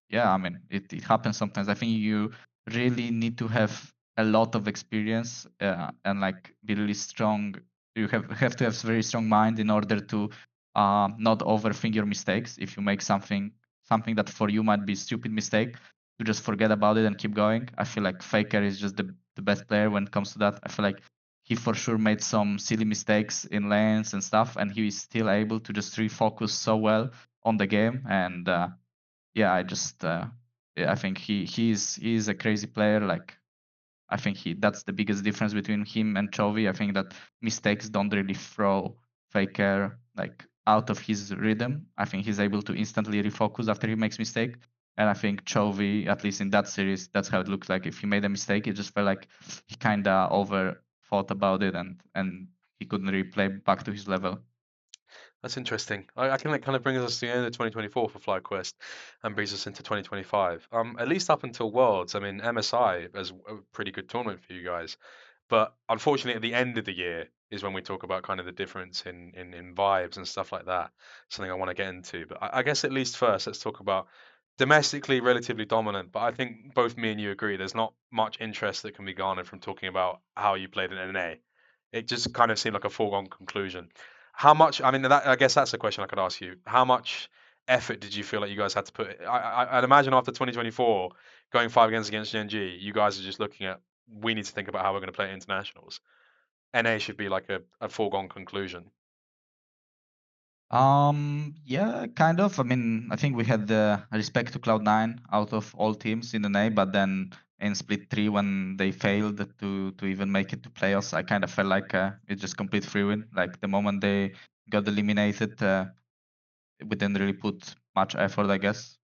yeah, I mean it happens sometimes. I think you really need to have a lot of experience and like be really strong. You have to have very strong mind in order to not overthink your mistakes. If you make something that for you might be stupid mistake, to just forget about it and keep going. I feel like Faker is just the best player when it comes to that. I feel like he for sure made some silly mistakes in lanes and stuff, and he is still able to just refocus so well on the game. And yeah, I think he's a crazy player. Like I think that's the biggest difference between him and Chovy. I think that mistakes don't really throw Faker like out of his rhythm. I think he's able to instantly refocus after he makes mistake. And I think Chovy, at least in that series, that's how it looks like. If he made a mistake, it just felt like he kind of over thought about it, and he couldn't really play back to his level. That's interesting. I think that kind of brings us to the end of 2024 for FlyQuest and brings us into 2025. At least up until Worlds, I mean, MSI is a pretty good tournament for you guys. But unfortunately, at the end of the year is when we talk about kind of the difference in vibes and stuff like that. Something I want to get into. But I guess at least first, let's talk about domestically relatively dominant. But I think both me and you agree there's not much interest that can be garnered from talking about how you played in NA. It just kind of seemed like a foregone conclusion. How much? I mean, I guess that's a question I could ask you. How much effort did you feel like you guys had to put? I'd imagine after 2024, going 5 games against GenG, you guys are just looking at we need to think about how we're going to play at internationals. NA should be like a foregone conclusion. Yeah, kind of. I mean, I think we had the respect to Cloud9 out of all teams in the NA, but then in Split 3, when they failed to even make it to playoffs, I kind of felt like it's just complete free win. Like the moment they got eliminated, we didn't really put much effort, I guess.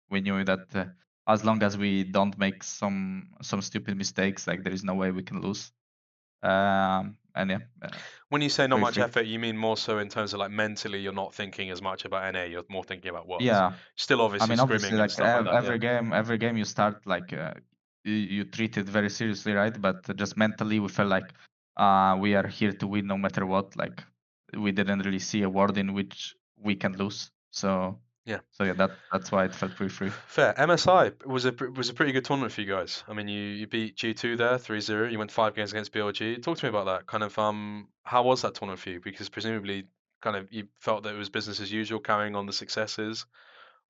We knew that as long as we don't make some stupid mistakes, like there is no way we can lose. And yeah, When you say not very much free. effort, you mean more so in terms of like mentally, you're not thinking as much about NA, you're more thinking about Worlds. Yeah, Still I obviously mean, obviously, scrimming and like stuff like that. Yeah. every game you start like you treat it very seriously, right? But just mentally, we felt like we are here to win no matter what. Like we didn't really see a world in which we can lose. Yeah. So yeah, that's why it felt pretty free. Fair. MSI was a pretty good tournament for you guys. I mean, you beat G2 there 3-0. You went 5 games against BLG. Talk to me about that. Kind of how was that tournament for you? Because presumably kind of you felt that it was business as usual, carrying on the successes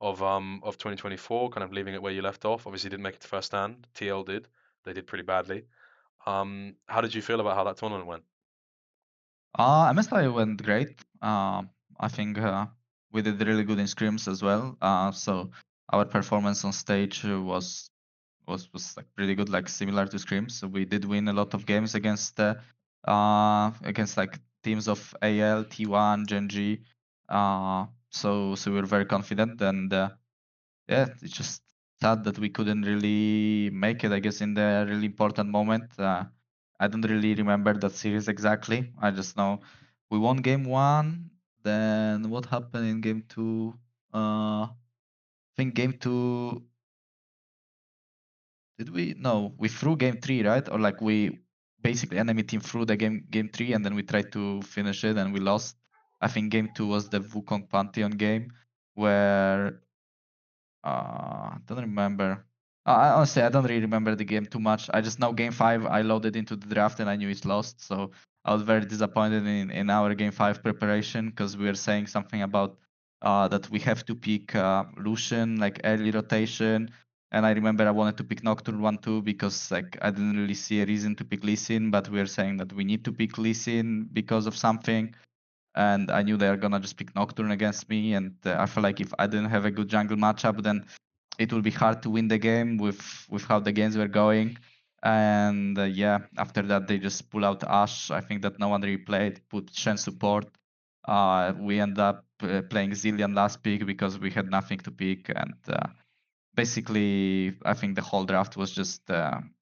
of 2024, kind of leaving it where you left off. Obviously didn't make it to first stand. TL did. They did pretty badly. How did you feel about how that tournament went? MSI went great. I think we did really good in scrims as well. So our performance on stage was like pretty good, like similar to scrims. So we did win a lot of games against like teams of AL, T1, GenG. So we were very confident, and yeah, it's just sad that we couldn't really make it, I guess, in the really important moment. I don't really remember that series exactly. I just know we won game one. Then what happened in game two? I think game two. Did we? No, we threw game three, right? Or like we basically enemy team threw the game three, and then we tried to finish it and we lost. I think game 2 was the Wukong Pantheon game where I don't remember. Honestly, I don't really remember the game too much. I just know game 5 I loaded into the draft and I knew it lost. So I was very disappointed in our game 5 preparation because we were saying something about that we have to pick Lucian, like early rotation. And I remember I wanted to pick Nocturne 1 2 because like I didn't really see a reason to pick Lee Sin, but we were saying that we need to pick Lee Sin because of something. And I knew they were gonna just pick Nocturne against me. And I feel like if I didn't have a good jungle matchup, then it will be hard to win the game with how the games were going. And yeah, after that they just pull out Ash. I think that no one really played. Put Shen support. We end up playing Zillion last pick because we had nothing to pick, and basically I think the whole draft was just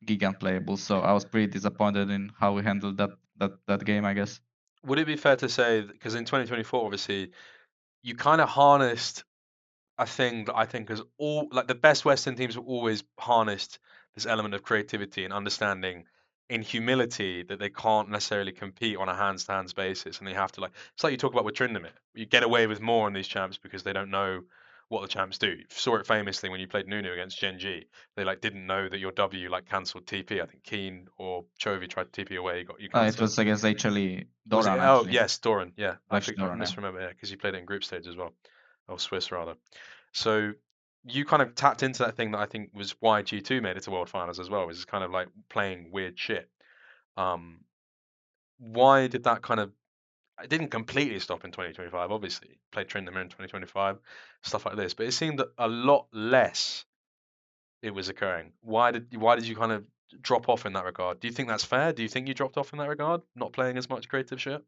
gig unplayable. So I was pretty disappointed in how we handled that game, I guess. Would it be fair to say, because in 2024, obviously, you kind of harnessed a thing that I think is all like the best Western teams have always harnessed this element of creativity and understanding in humility that they can't necessarily compete on a hands to hands basis, and they have to, like, it's like you talk about with Tryndamere. You get away with more on these champs because they don't know what the champs do. You saw it famously when you played Nunu against GenG. They like didn't know that your W like cancelled TP. I think Keen or Chovy tried to TP away, you got you It cancelled it. was against actually Was it? Doran Oh actually. yes, Doran. Yeah, Flash I Doran, yeah. misremember. Yeah, because you played it in group stage as well, or Swiss rather. So you kind of tapped into that thing that I think was why G2 made it to World Finals as well, which is kind of like playing weird shit. Um, why did that kind of? It didn't completely stop in 2025. Obviously, played Tryndamere in 2025, stuff like this, but it seemed that a lot less it was occurring. Why did you kind of drop off in that regard? Do you think that's fair? Do you think you dropped off in that regard, not playing as much creative shit?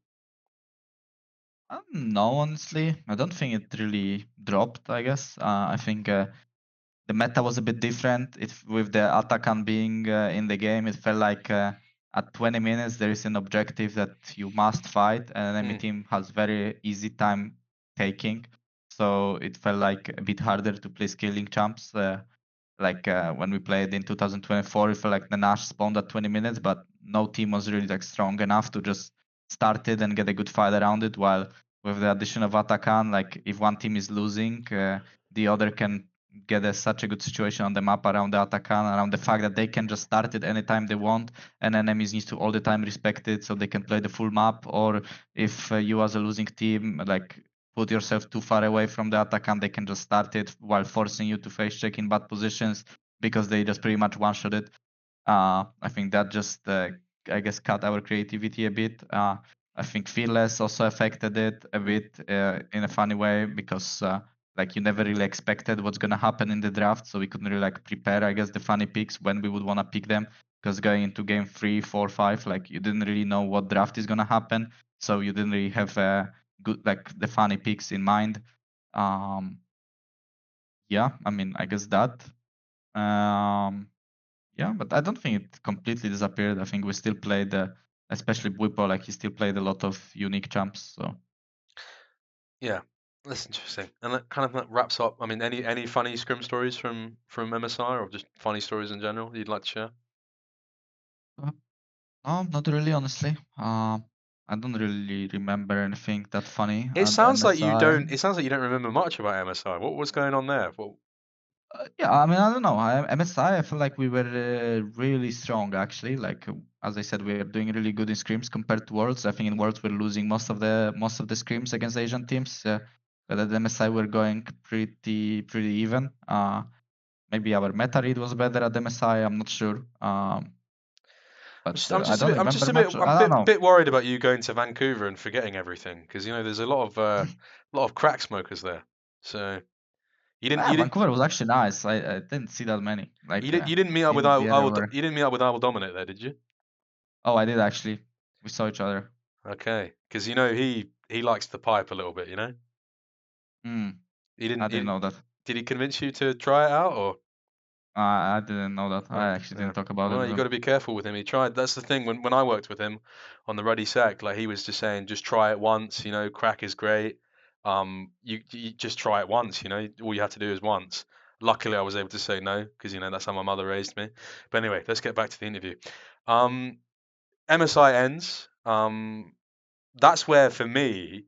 No, honestly, I don't think it really dropped. I guess I think the meta was a bit different. It with the Atakan being in the game, it felt like at 20 minutes there is an objective that you must fight, and enemy Mm. team has very easy time taking. So it felt like a bit harder to play scaling champs. Like when we played in 2024, it felt like the Nash spawned at 20 minutes, but no team was really like strong enough to just start it and get a good fight around it. While with the addition of Atakan, like if one team is losing, the other can get such a good situation on the map around the Atakan, around the fact that they can just start it anytime they want, and enemies need to all the time respect it so they can play the full map. Or if you as a losing team like put yourself too far away from the attack and they can just start it while forcing you to face check in bad positions because they just pretty much one shot it. I think that just I guess cut our creativity a bit. I think Fearless also affected it a Mm. bit in a funny way because like you never really expected what's gonna happen in the draft, so we couldn't really like prepare I guess the funny picks when we would wanna pick them because going into game 3, 4, 5, like you didn't really know what draft is gonna happen, so you didn't really have good like the funny picks in mind. Um, yeah, I mean I guess that. Um, yeah, but I don't think it completely disappeared. I think we still played, especially Bwipo, like he still played a lot of unique champs. So Yeah, that's interesting. And that kind of like wraps up. I mean, any funny scrim stories from MSI or just funny stories in general you'd like to share? uh, no, not really, honestly. I don't really remember anything that funny It at sounds like you MSI. don't. It sounds like you don't remember much about MSI. What was going on there? Well, Yeah, I mean, I don't know. MSI, I feel like we were really strong actually. Like as I said, we are doing really good in scrims compared to Worlds. I think in Worlds we're losing most of the scrims against Asian teams. But at MSI we're going pretty even. Maybe our meta read was better at MSI. I'm not sure. But I don't I'm just remember a bit, much. I'm I don't know. bit worried about you going to Vancouver and forgetting everything because there's a lot of crack smokers there. So you didn't, Yeah, you didn't, Vancouver was actually nice. I didn't see that many. Like you didn't meet up with in the area where. You didn't meet up with I will dominate there, did you? Oh, I did actually. We saw each other. Okay, because he likes the pipe a little bit. Hmm. He I didn't. didn't know that. Did he convince you to try it out or? I didn't know that. I Oh, actually yeah. didn't talk about it Well, with you got him. to be careful with him. He tried. That's the thing. When I worked with him on the Ruddy sec, like he was just saying, just try it once. Crack is great. You just try it once. All you have to do is once. Luckily, I was able to say no because that's how my mother raised me. But anyway, let's get back to the interview. Um, MSI ends. That's where for me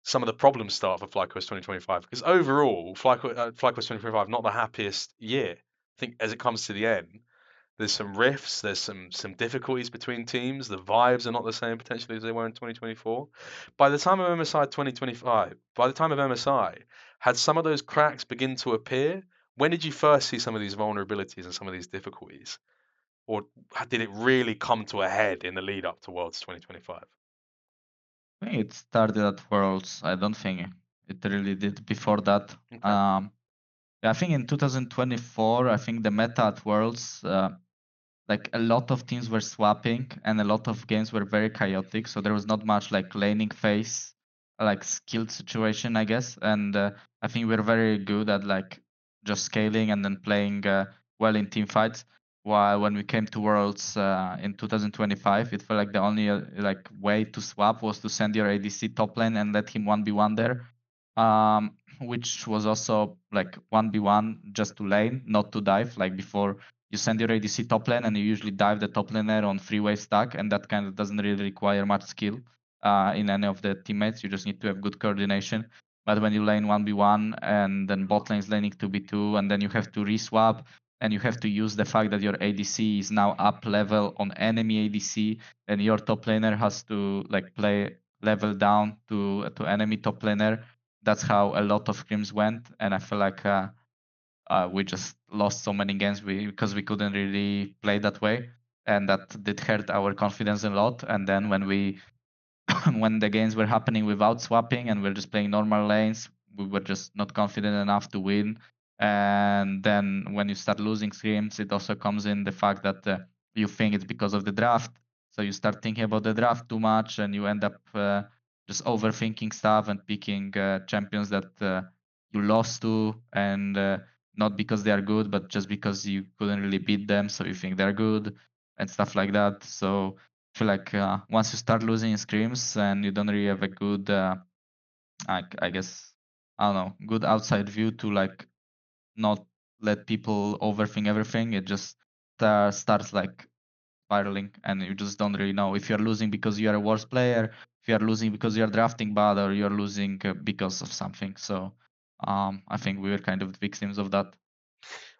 some of the problems start for FlyQuest 2025? Because overall, FlyQuest 2025 not the happiest year. I think as it comes to the end, there's some rifts, there's some difficulties between teams. The vibes are not the same potentially as they were in 2024. By the time of MSI 2025, by the time of MSI, had some of those cracks begin to appear? When did you first see some of these vulnerabilities and some of these difficulties? Or did it really come to a head in the lead up to Worlds 2025? I think it started at Worlds. I don't think it really did before that. Okay. I think in 2024, I think the meta at Worlds, like a lot of teams were swapping and a lot of games were very chaotic. So there was not much like laning phase, like skilled situation, I guess. And I think we're very good at like just scaling and then playing well in team fights. While when we came to Worlds in 2025, it felt like the only like way to swap was to send your ADC top lane and let him 1v1 there. Which was also like 1v1 just to lane, not to dive. Like before, you send your ADC top lane and you usually dive the top laner on freeway stack, and that kind of doesn't really require much skill in any of the teammates. You just need to have good coordination. But when you lane 1v1 and then bot lane is laning 2v2, and then you have to reswap and you have to use the fact that your ADC is now up level on enemy ADC, and your top laner has to like play level down to enemy top laner. That's how a lot of scrims went, and I feel like we just lost so many games because we couldn't really play that way, and that did hurt our confidence a lot. And then when we when the games were happening without swapping and we're just playing normal lanes, we were just not confident enough to win. And then when you start losing scrims, it also comes in the fact that you think it's because of the draft. So you start thinking about the draft too much and you end up just overthinking stuff and picking champions that you lost to, and not because they are good, but just because you couldn't really beat them. So you think they're good and stuff like that. So feel like once you start losing scrims and you don't really have a good, I guess, I don't know, good outside view to like not let people overthink everything, it just starts like spiraling, and you just don't really know if you're losing because you are a worse player, if you are losing because you are drafting bad, or you're losing because of something. So I think we were kind of the victims of that.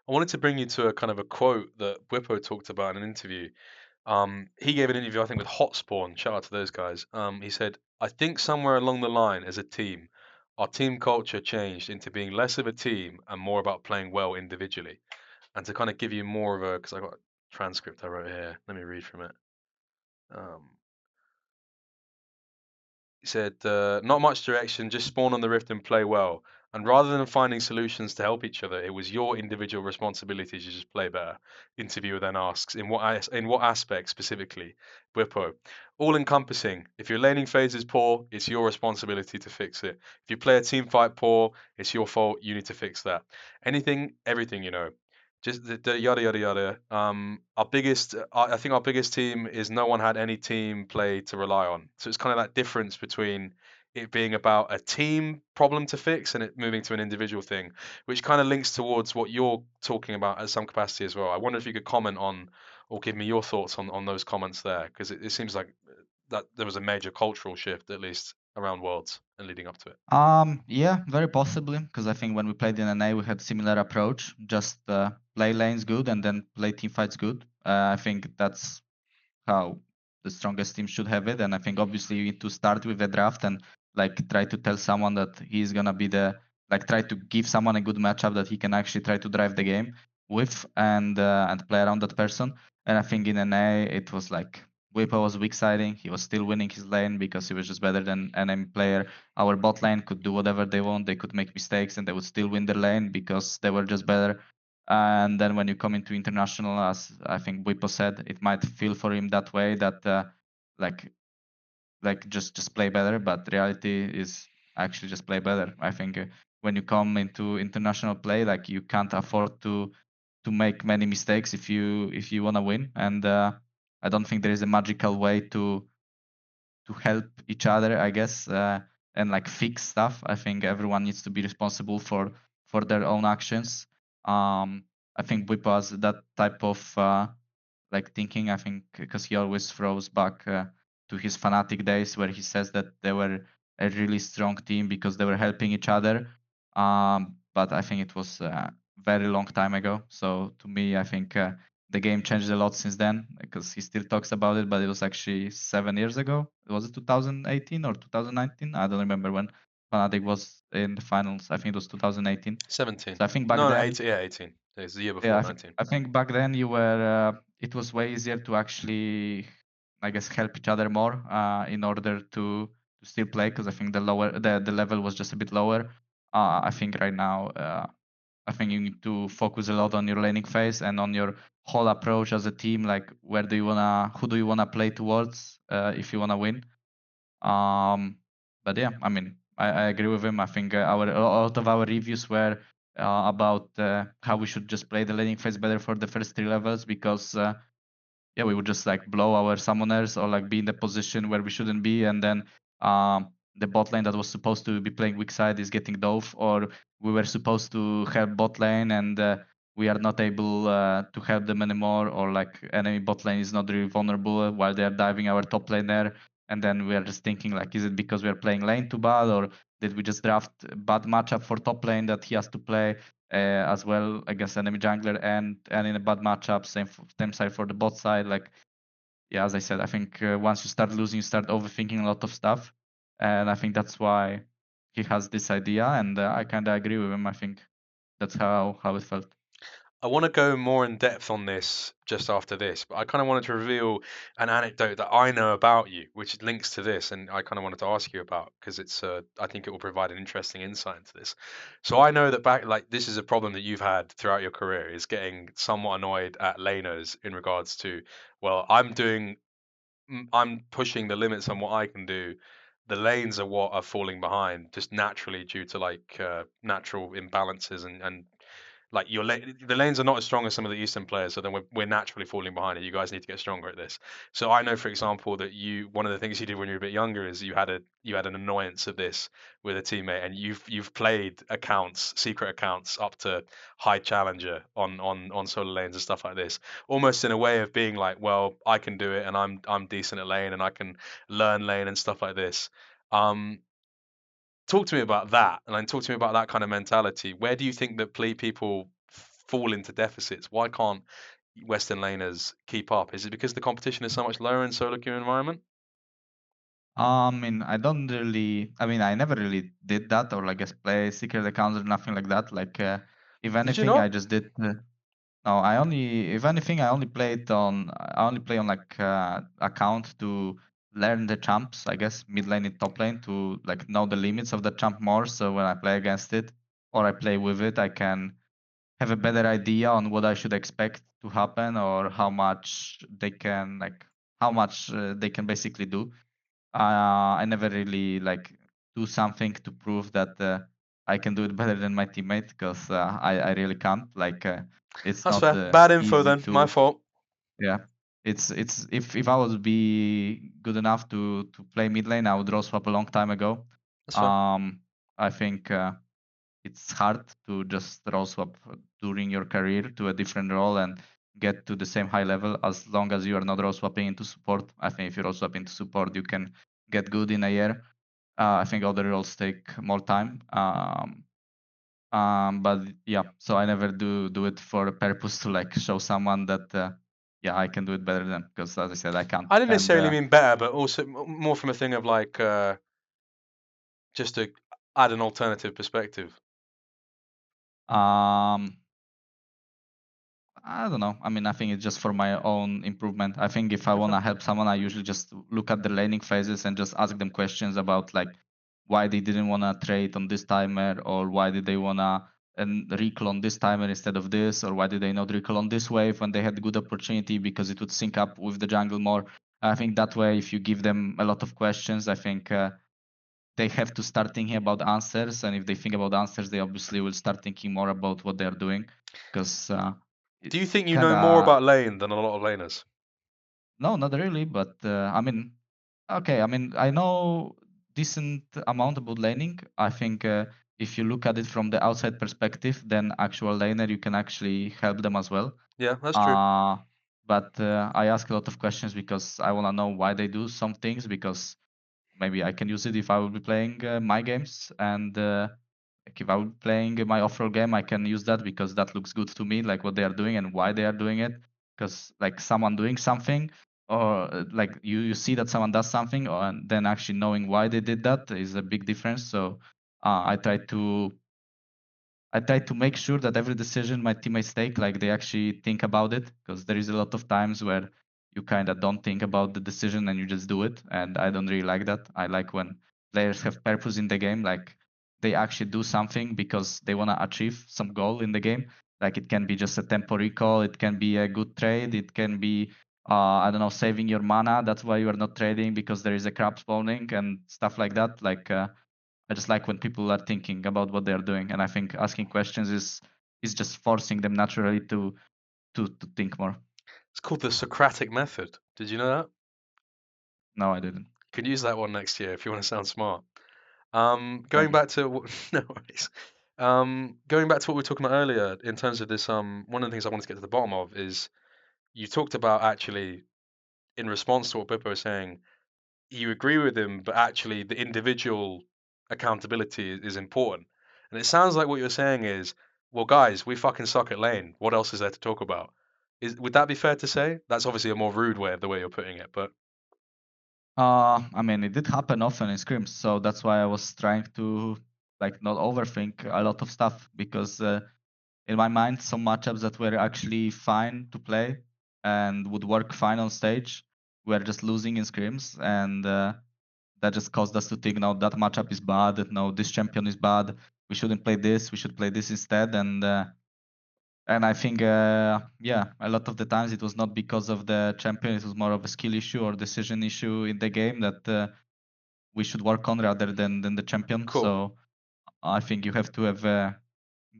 I wanted to bring you to a kind of a quote that Bwipo talked about in an interview. He gave an interview, I think, with Hotspawn. Shout out to those guys. He said, I think somewhere along the line as a team, our team culture changed into being less of a team and more about playing well individually. And to kind of give you more of a, because I got a transcript I wrote here. Let me read from it. Um, He said, not much direction, just spawn on the rift and play well. And rather than finding solutions to help each other, it was your individual responsibility to just play better. Interviewer then asks, in what aspect specifically? Bwipo. All encompassing. If your laning phase is poor, it's your responsibility to fix it. If you play a team fight poor, it's your fault. You need to fix that. Anything, everything, you know. Just the yada yada yada. Our biggest, I think our biggest team is no one had any team play to rely on. So it's kind of that difference between it being about a team problem to fix and it moving to an individual thing, which kind of links towards what you're talking about at some capacity as well. I wonder if you could comment on or give me your thoughts on those comments there, because it seems like that there was a major cultural shift, at least around Worlds and leading up to it. Yeah, very possibly, because I think when we played in NA, we had similar approach. Just play lanes good and then play team fights good. I think that's how the strongest team should have it. And I think obviously you need to start with a draft and like try to tell someone that he's gonna be the like try to give someone a good matchup that he can actually try to drive the game with, and play around that person. And I think in NA it was like Bwipo was weak siding. He was still winning his lane because he was just better than enemy player. Our bot lane could do whatever they want. They could make mistakes and they would still win their lane because they were just better. And then when you come into international, as I think Bwipo said, it might feel for him that way that like just play better, but reality is actually just play better. I think when you come into international play, like you can't afford to make many mistakes if you want to win. And I don't think there is a magical way to help each other, I guess, and like fix stuff. I think everyone needs to be responsible for their own actions. I think Bwipo has that type of like thinking. I think because he always throws back to his fanatic days where he says that they were a really strong team because they were helping each other. But I think it was a very long time ago. So to me, I think the game changed a lot since then because he still talks about it, but it was actually 7 years ago. Was it 2018 or 2019? I don't remember when Fnatic was in the finals. I think it was 2018. 17. So I think back No, no, then, 18. Yeah, 18. It's the year yeah, before, 19. I think back then you were. It was way easier to actually, I guess, help each other more in order to still play because I think the level was just a bit lower. I think right now, I think you need to focus a lot on your laning phase and on your whole approach as a team. Like, who do you wanna play towards if you wanna win? Um, but yeah, I mean, I agree with him. I think a lot of our reviews were about how we should just play the laning phase better for the first 3 levels because yeah, we would just like blow our summoners or like be in the position where we shouldn't be, and then the bot lane that was supposed to be playing weak side is getting dove, or we were supposed to help bot lane and we are not able to help them anymore, or like enemy bot lane is not really vulnerable while they are diving our top lane there, and then we are just thinking like, is it because we are playing lane too bad, or did we just draft a bad matchup for top lane that he has to play as well against enemy jungler, and in a bad matchup, same side for the bot side. Like, yeah, as I said, I think once you start losing, you start overthinking a lot of stuff, and I think that's why he has this idea, and I kind of agree with him. I think that's how it felt. I want to go more in depth on this just after this, but I kind of wanted to reveal an anecdote that I know about you, which links to this, and I kind of wanted to ask you about because I think it will provide an interesting insight into this. So I know that like this is a problem that you've had throughout your career, is getting somewhat annoyed at laners in regards to, well, I'm pushing the limits on what I can do. The lanes are what are falling behind just naturally due to like natural imbalances and like the lanes are not as strong as some of the Eastern players, so then we're naturally falling behind it. You guys need to get stronger at this. So I know, for example, that one of the things you did when you were a bit younger is you had an annoyance of this with a teammate, and you've played accounts, secret accounts, up to high challenger on solo lanes and stuff like this, almost in a way of being like, well, I can do it, and I'm decent at lane, and I can learn lane and stuff like this. Um, Talk to me about that, and then talk to me about that kind of mentality. Where do you think that people fall into deficits? Why can't Western laners keep up? Is it because the competition is so much lower in solo queue environment? I don't really. I mean, I never really did that, or like guess play secret accounts or nothing like that. Like, if Did you anything, I not? just did. No, I only, if anything, I only play on like account to learn the champs, I guess, mid lane and top lane to like know the limits of the champ more. So when I play against it or I play with it, I can have a better idea on what I should expect to happen or how much they can basically do. I never really like do something to prove that I can do it better than my teammate because I really can't. Like, it's That's not fair. Bad info easy then. My to. fault. Yeah, it's if I would be good enough to play mid lane, I would role swap a long time ago. That's fair. Um, I think it's hard to just role swap during your career to a different role and get to the same high level as long as you are not role swapping into support. I think if you role swap into support, you can get good in a year. I think other roles take more time. But yeah, so I never do it for a purpose to like show someone that yeah, I can do it better than, because as I said, I can't. I didn't And necessarily mean better, but also more from a thing of like just to add an alternative perspective. um I don't know. I mean, I think it's just for my own improvement. I think if I want Okay. to help someone, I usually just look at the laning phases and just ask them questions about like why they didn't want to trade on this timer, or why did they want to recall on this timer instead of this, or why did they not recall on this wave when they had good opportunity because it would sync up with the jungle more. I think that way, if you give them a lot of questions, I think they have to start thinking about answers, and if they think about answers, they obviously will start thinking more about what they're doing, because Do you it's think you kind know more of. about lane than a lot of laners? No, not really, but I mean, okay, I mean, I know decent amount about laning. I think if you look at it from the outside perspective, then actual laner, you can actually help them as well. Yeah, that's true. Uh, but I ask a lot of questions because I want to know why they do some things, because maybe I can use it if I will be playing my games, and like if I will be playing my off-roll game, I can use that because that looks good to me, like what they are doing and why they are doing it. Because like someone doing something, or like you see that someone does something, and then actually knowing why they did that is a big difference. So I try to make sure that every decision my teammates take, like they actually think about it, because there is a lot of times where you kind of don't think about the decision and you just do it, and I don't really like that. I like when players have purpose in the game, like they actually do something because they want to achieve some goal in the game. Like it can be just a tempo recall, it can be a good trade, it can be I don't know, saving your mana. That's why you are not trading because there is a crab spawning and stuff like that. Like I just like when people are thinking about what they're doing, and I think asking questions is just forcing them naturally to think more. It's called the Socratic method. Did you know that? No, I didn't. You can use that one next year if you want to sound smart. Thank Going you. back to no worries. Going back to what we were talking about earlier in terms of this, one of the things I wanted to get to the bottom of is you talked about actually in response to what Bwipo was saying, you agree with him, but actually the individual accountability is important. And it sounds like what you're saying is, well, guys, we fucking suck at lane. What else is there to talk about? Would that be fair to say? That's obviously a more rude way of the way you're putting it, but I mean, it did happen often in scrims, so that's why I was trying to like not overthink a lot of stuff because in my mind, some matchups that were actually fine to play and would work fine on stage were just losing in scrims, and that just caused us to think, no, that matchup is bad. No, this champion is bad. We shouldn't play this. We should play this instead. And I think, yeah, a lot of the times it was not because of the champion. It was more of a skill issue or decision issue in the game that we should work on rather than the champion. cool. So I think you have to have a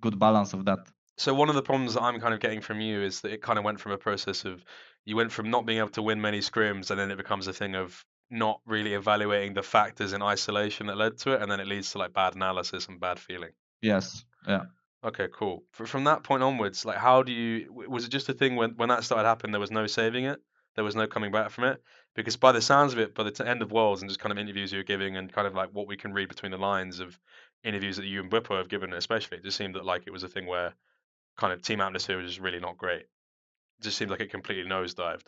good balance of that. So one of the problems that I'm kind of getting from you is that it kind of went from a process of you went from not being able to win many scrims, and then it becomes a thing of not really evaluating the factors in isolation that led to it, and then it leads to like bad analysis and bad feeling. Yes. Yeah. Okay, cool. From that point onwards, like, how do you? Was it just a thing when that started happening? There was no saving it. There was no coming back from it. Because by the sounds of it, by the end of Worlds and just kind of interviews you were giving, and kind of like what we can read between the lines of interviews that you and Bwipo have given, especially, it just seemed that like it was a thing where kind of team atmosphere was just really not great. It just seemed like it completely nosedived.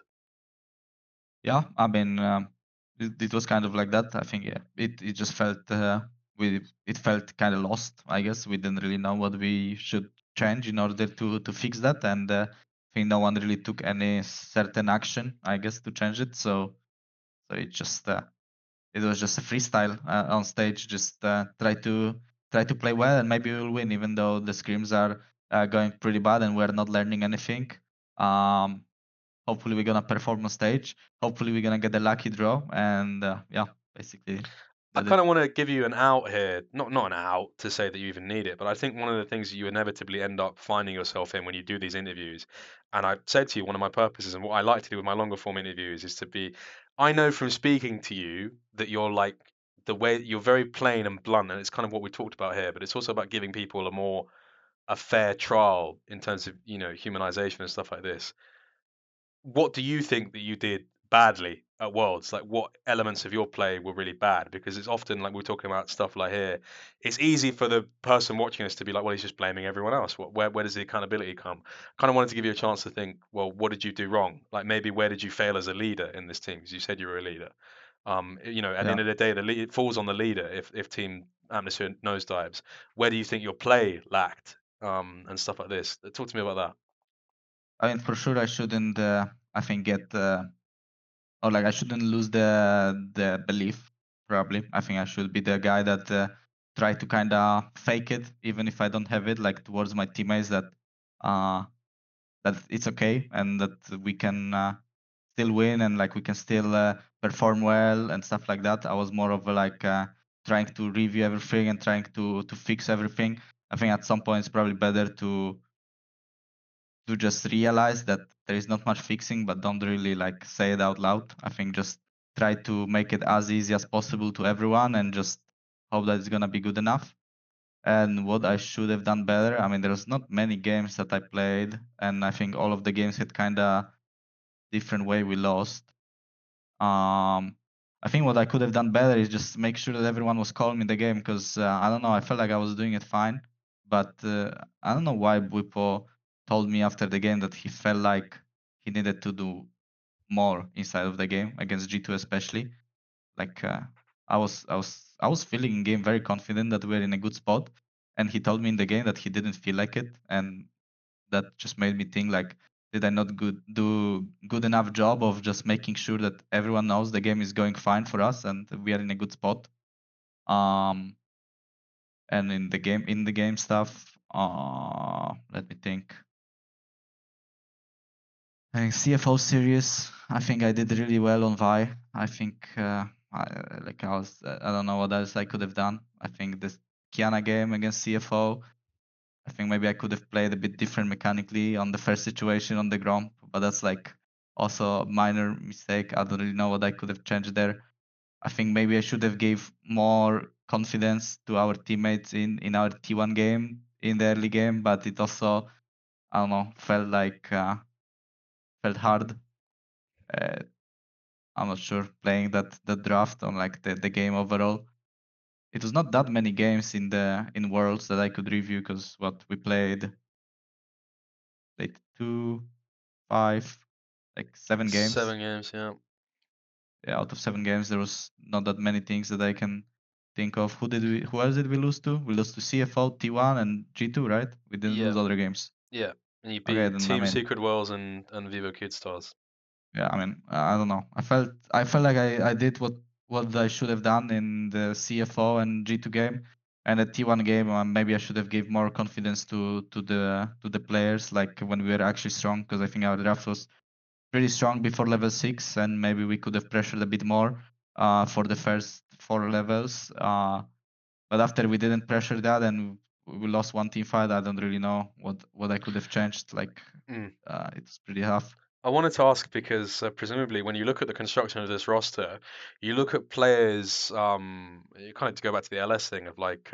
Yeah. I mean, it was kind of like that. I think, yeah, it just felt, it felt kind of lost, I guess. We didn't really know what we should change in order to fix that. And I think no one really took any certain action, I guess, to change it. So it was just a freestyle on stage. Just try to play well, and maybe we'll win, even though the scrims are going pretty bad and we're not learning anything. Um, Hopefully, we're gonna perform on stage. Hopefully, we're gonna get a lucky draw, and yeah, basically I that's it. kind of want to give you an out here, not an out to say that you even need it, but I think one of the things that you inevitably end up finding yourself in when you do these interviews, and I said to you, one of my purposes and what I like to do with my longer form interviews is to be, I know from speaking to you that you're like the way you're very plain and blunt, and it's kind of what we talked about here, but it's also about giving people a fair trial in terms of humanization and stuff like this. What do you think that you did badly at Worlds? Like, what elements of your play were really bad? Because it's often like we're talking about stuff like here. It's easy for the person watching us to be like, well, he's just blaming everyone else. Where does the accountability come? Kind of wanted to give you a chance to think, well, what did you do wrong? Like, maybe where did you fail as a leader in this team? Because you said you were a leader. At the Yeah. end of the day, it falls on the leader if team atmosphere nosedives. Where do you think your play lacked? And stuff like this. Talk to me about that. I mean, for sure, I shouldn't. I think get or like I shouldn't lose the belief. Probably, I think I should be the guy that try to kind of fake it, even if I don't have it. Like towards my teammates, uh, that it's okay and that we can still win and like we can still perform well and stuff like that. I was more of a, like trying to review everything and trying to fix everything. I think at some point it's probably better to just realize that there is not much fixing, but don't really like say it out loud. I think just try to make it as easy as possible to everyone and just hope that it's gonna be good enough. And what I should have done better, I mean, there's not many games that I played, and I think all of the games had kind of different way we lost. Um, I think what I could have done better is just make sure that everyone was calm in the game, because I don't know, I felt like I was doing it fine, but I don't know why Bwipo told me after the game that he felt like he needed to do more inside of the game against G2 especially. Like I was feeling in game very confident that we're in a good spot, and he told me in the game that he didn't feel like it, and that just made me think like, did I not do good enough job of just making sure that everyone knows the game is going fine for us and we are in a good spot. Um, and in the game stuff, let me think. I think CFO series, I think I did really well on Vi. I think I don't know what else I could have done. I think this Kiana game against CFO, I think maybe I could have played a bit different mechanically on the first situation on the ground, but that's like also a minor mistake. I don't really know what I could have changed there. I think maybe I should have gave more confidence to our teammates in our T1 game in the early game, but it also, I don't know, felt hard. Uh, I'm not sure playing that draft on like the game overall. It was not that many games in Worlds that I could review, because what we played 2, 5, like 7 games. 7 games, yeah. Yeah, out of 7 games, there was not that many things that I can think of. Who else did we lose to? We lost to CFO, T1, and G2, right? We didn't Yeah, lose other games. yeah. And you Okay, beat then I Team mean, Secret Worlds and Vivo Kid Stars. yeah, I mean, I don't know. I felt like I did what I should have done in the CFO and G2 game, and the T1 game. Maybe I should have gave more confidence to the players, like when we were actually strong, because I think our draft was pretty strong before level 6, and maybe we could have pressured a bit more for the first 4 levels. But after we didn't pressure that and we lost one team fight, I don't really know what I could have changed. Like Mm. it's pretty tough. I wanted to ask because presumably when you look at the construction of this roster, you look at players, you kind of to go back to the LS thing of like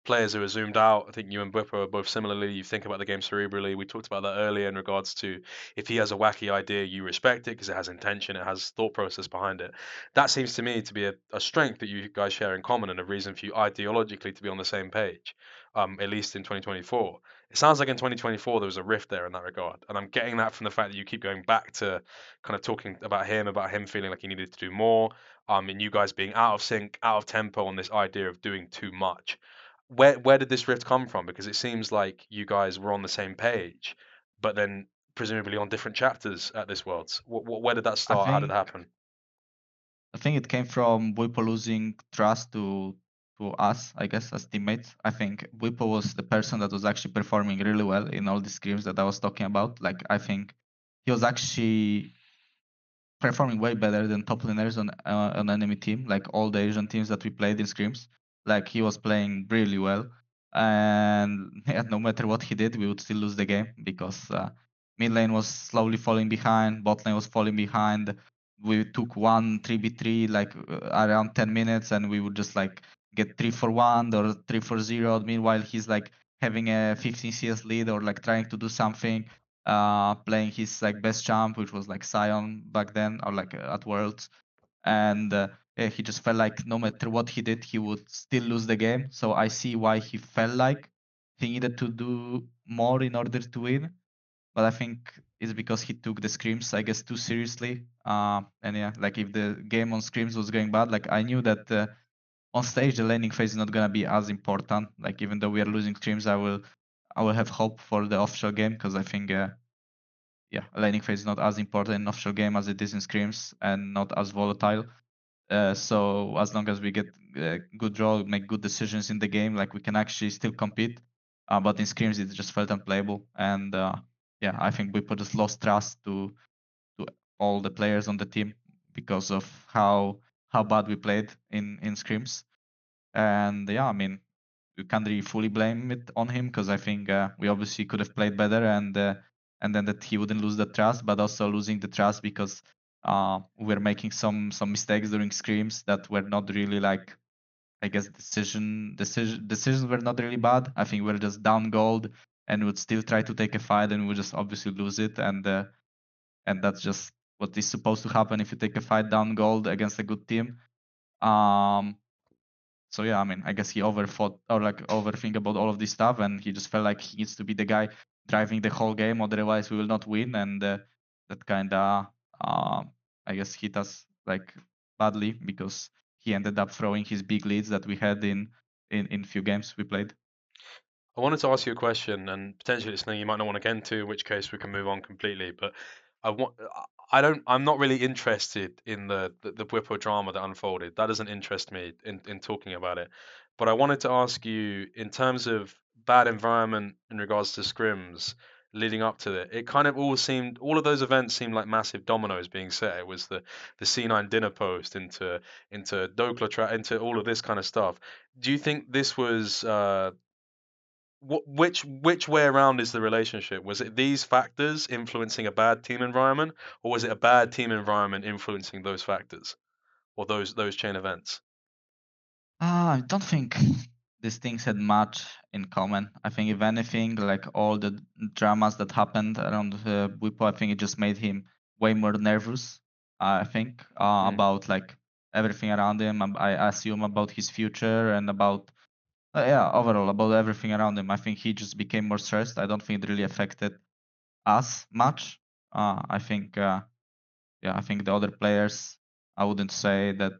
players who are zoomed out. I think you and Bwipo are both similarly. You think about the game cerebrally. We talked about that earlier in regards to if he has a wacky idea, you respect it because it has intention, it has thought process behind it. That seems to me to be a strength that you guys share in common and a reason for you ideologically to be on the same page, at least in 2024. It sounds like in 2024 there was a rift there in that regard, and I'm getting that from the fact that you keep going back to kind of talking about him feeling like he needed to do more, and you guys being out of sync, out of tempo on this idea of doing too much. Where did this rift come from? Because it seems like you guys were on the same page, but then presumably on different chapters at this Worlds. Where did that I start? How did it think happen? I think it came from Bwipo losing trust to us, I guess, as teammates. I think Bwipo was the person that was actually performing really well in all the scrims that I was talking about. Like I think he was actually performing way better than top laners on enemy team, like all the Asian teams that we played in scrims. Like he was playing really well, and yeah, no matter what he did, we would still lose the game because mid lane was slowly falling behind, bot lane was falling behind. We took 3v3 like around 10 minutes, and we would just like get 3-for-1 or 3-for-0. Meanwhile, he's like having a 15 CS lead or like trying to do something, playing his like best champ, which was like Sion back then, or like at Worlds, and yeah, he just felt like no matter what he did, he would still lose the game. So I see why he felt like he needed to do more in order to win, but I think it's because he took the scrims, I guess, too seriously. And yeah, like if the game on scrims was going bad, like I knew that on stage the laning phase is not gonna be as important. Like even though we are losing scrims, I will have hope for the offshore game, because I think yeah, laning phase is not as important in offshore game as it is in scrims, and not as volatile. So as long as we get good draw, make good decisions in the game, like we can actually still compete. But in scrims, it just felt unplayable, and yeah, I think Bwipo just lost trust to all the players on the team because of how bad we played in scrims. And yeah, I mean, you can't really fully blame it on him, because I think we obviously could have played better, and then that he wouldn't lose the trust, but also losing the trust because we're making some mistakes during scrims that were not really like, I guess, decisions were not really bad. I think we're just down gold and would still try to take a fight, and we just obviously lose it, and that's just what is supposed to happen if you take a fight down gold against a good team. Um, so yeah, I mean, I guess he overthought or like overthink about all of this stuff, and he just felt like he needs to be the guy driving the whole game, otherwise we will not win. And that kind of, I guess, hit us like badly because he ended up throwing his big leads that we had in few games we played. I wanted to ask you a question, and potentially it's something you might not want to get into, in which case we can move on completely. But I want, I'm not really interested in the Bwipo drama that unfolded. That doesn't interest me in talking about it. But I wanted to ask you, in terms of bad environment in regards to scrims leading up to it, it kind of all of those events seemed like massive dominoes being set. It was the C9 dinner post into into all of this kind of stuff. Do you think this was which way around is the relationship? Was it these factors influencing a bad team environment, or was it a bad team environment influencing those factors or those chain events? I don't think these things had much in common. I think if anything, like all the dramas that happened around Bwipo, I think it just made him way more nervous. I think Mm, about like everything around him. I assume about his future and about yeah, overall about everything around him. I think he just became more stressed. I don't think it really affected us much. I think yeah, I think the other players. I wouldn't say that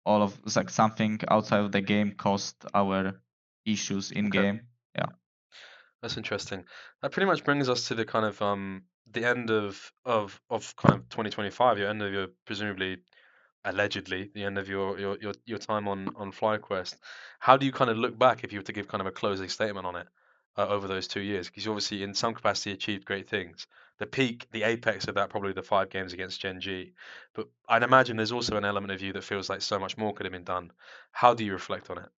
all of it's like something outside of the game caused our issues in okay, game. Yeah. that's interesting. That pretty much brings us to the kind of the end of kind of 2025, your end of your presumably allegedly the end of your time on FlyQuest. How do you kind of look back if you were to give kind of a closing statement on it over those 2 years? Because you obviously in some capacity achieved great things. The peak, the apex of that, probably the 5 games against GenG. But I'd imagine there's also an element of you that feels like so much more could have been done. How do you reflect on it?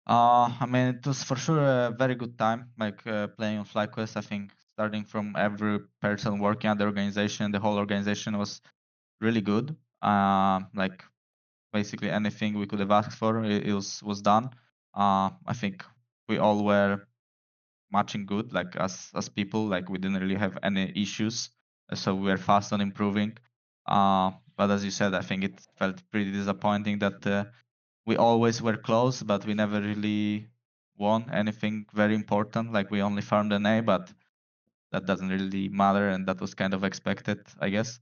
I mean, it was for sure a very good time, like playing on FlyQuest. I think starting from every person working at the organization, the whole organization was really good. Like basically anything we could have asked for, it was done. I think we all were matching good, like as people, like we didn't really have any issues, so we were fast on improving. But as you said, I think it felt pretty disappointing that we always were close, but we never really won anything very important. Like we only farmed an A, but that doesn't really matter, and that was kind of expected, I guess.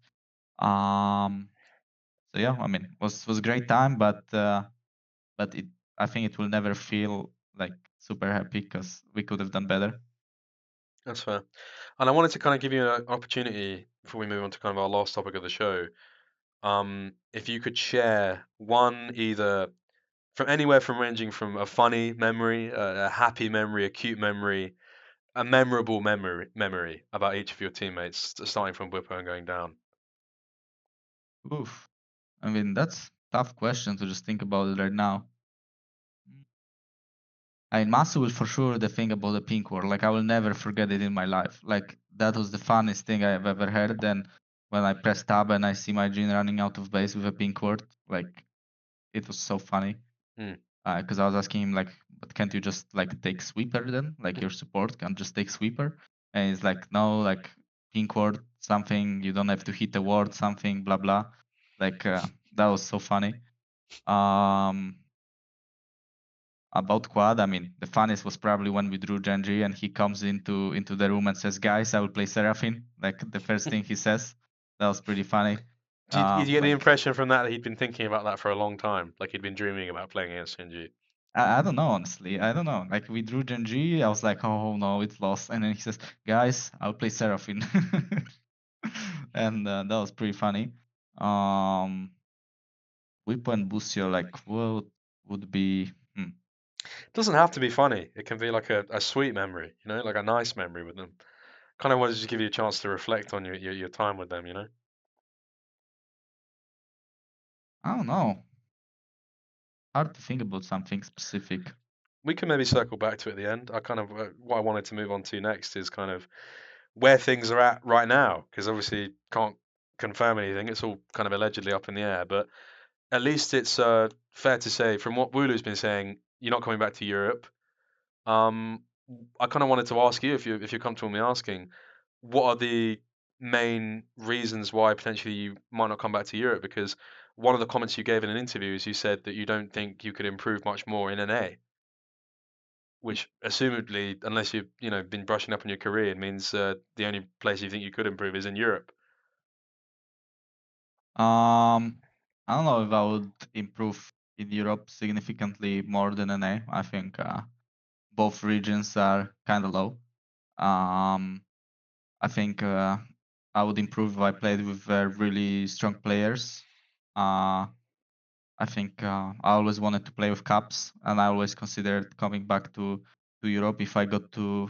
Um, so yeah, I mean, was a great time, but it I think it will never feel like super happy because we could have done better. That's fair. And I wanted to kind of give you an opportunity before we move on to kind of our last topic of the show. If you could share one either from anywhere from ranging from a funny memory, a happy memory, a cute memory, a memorable memory about each of your teammates, starting from Bwipo and going down. Oof. I mean, that's tough question to just think about it right now. I mean, Massu will for sure the thing about the pink word. Like I will never forget it in my life. Like that was the funniest thing I've ever heard. Then when I press tab and I see my Jin running out of base with a pink word, like it was so funny. Hmm. Because I was asking him like, but can't you just like take sweeper then? Like your support can just take sweeper? And he's like, no, like pink word something. You don't have to hit the word something blah blah. Like that was so funny. Um, about quad, I mean, the funniest was probably when we drew GenG and he comes into the room and says, "Guys, I will play Seraphine." Like the first thing he says, that was pretty funny. Did you get the Like impression from that he'd been thinking about that for a long time? Like he'd been dreaming about playing against GenG? I don't know honestly. I don't know. Like we drew GenG, I was like, "Oh no, it's lost." And then he says, "Guys, I'll play Seraphine," and that was pretty funny. Um, Bwipo and Busio, like what would be? It doesn't have to be funny. It can be like a sweet memory, like a nice memory with them. Kind of wanted to give you a chance to reflect on your time with them. I don't know. Hard to think about something specific. We can maybe circle back to it at the end. I kind of what I wanted to move on to next is kind of where things are at right now, because obviously can't confirm anything. It's all kind of allegedly up in the air, but at least it's fair to say from what Wulu's been saying, you're not coming back to Europe. Um, I kind of wanted to ask you if you're comfortable with me asking, what are the main reasons why potentially you might not come back to Europe? Because one of the comments you gave in an interview is you said that you don't think you could improve much more in an A, which assumedly, unless you've been brushing up on your career, it means the only place you think you could improve is in Europe. Um, I don't know if I would improve in Europe significantly more than NA. I think both regions are kind of low. I think I would improve if I played with really strong players. Uh, I think I always wanted to play with caps, and I always considered coming back to Europe if I got to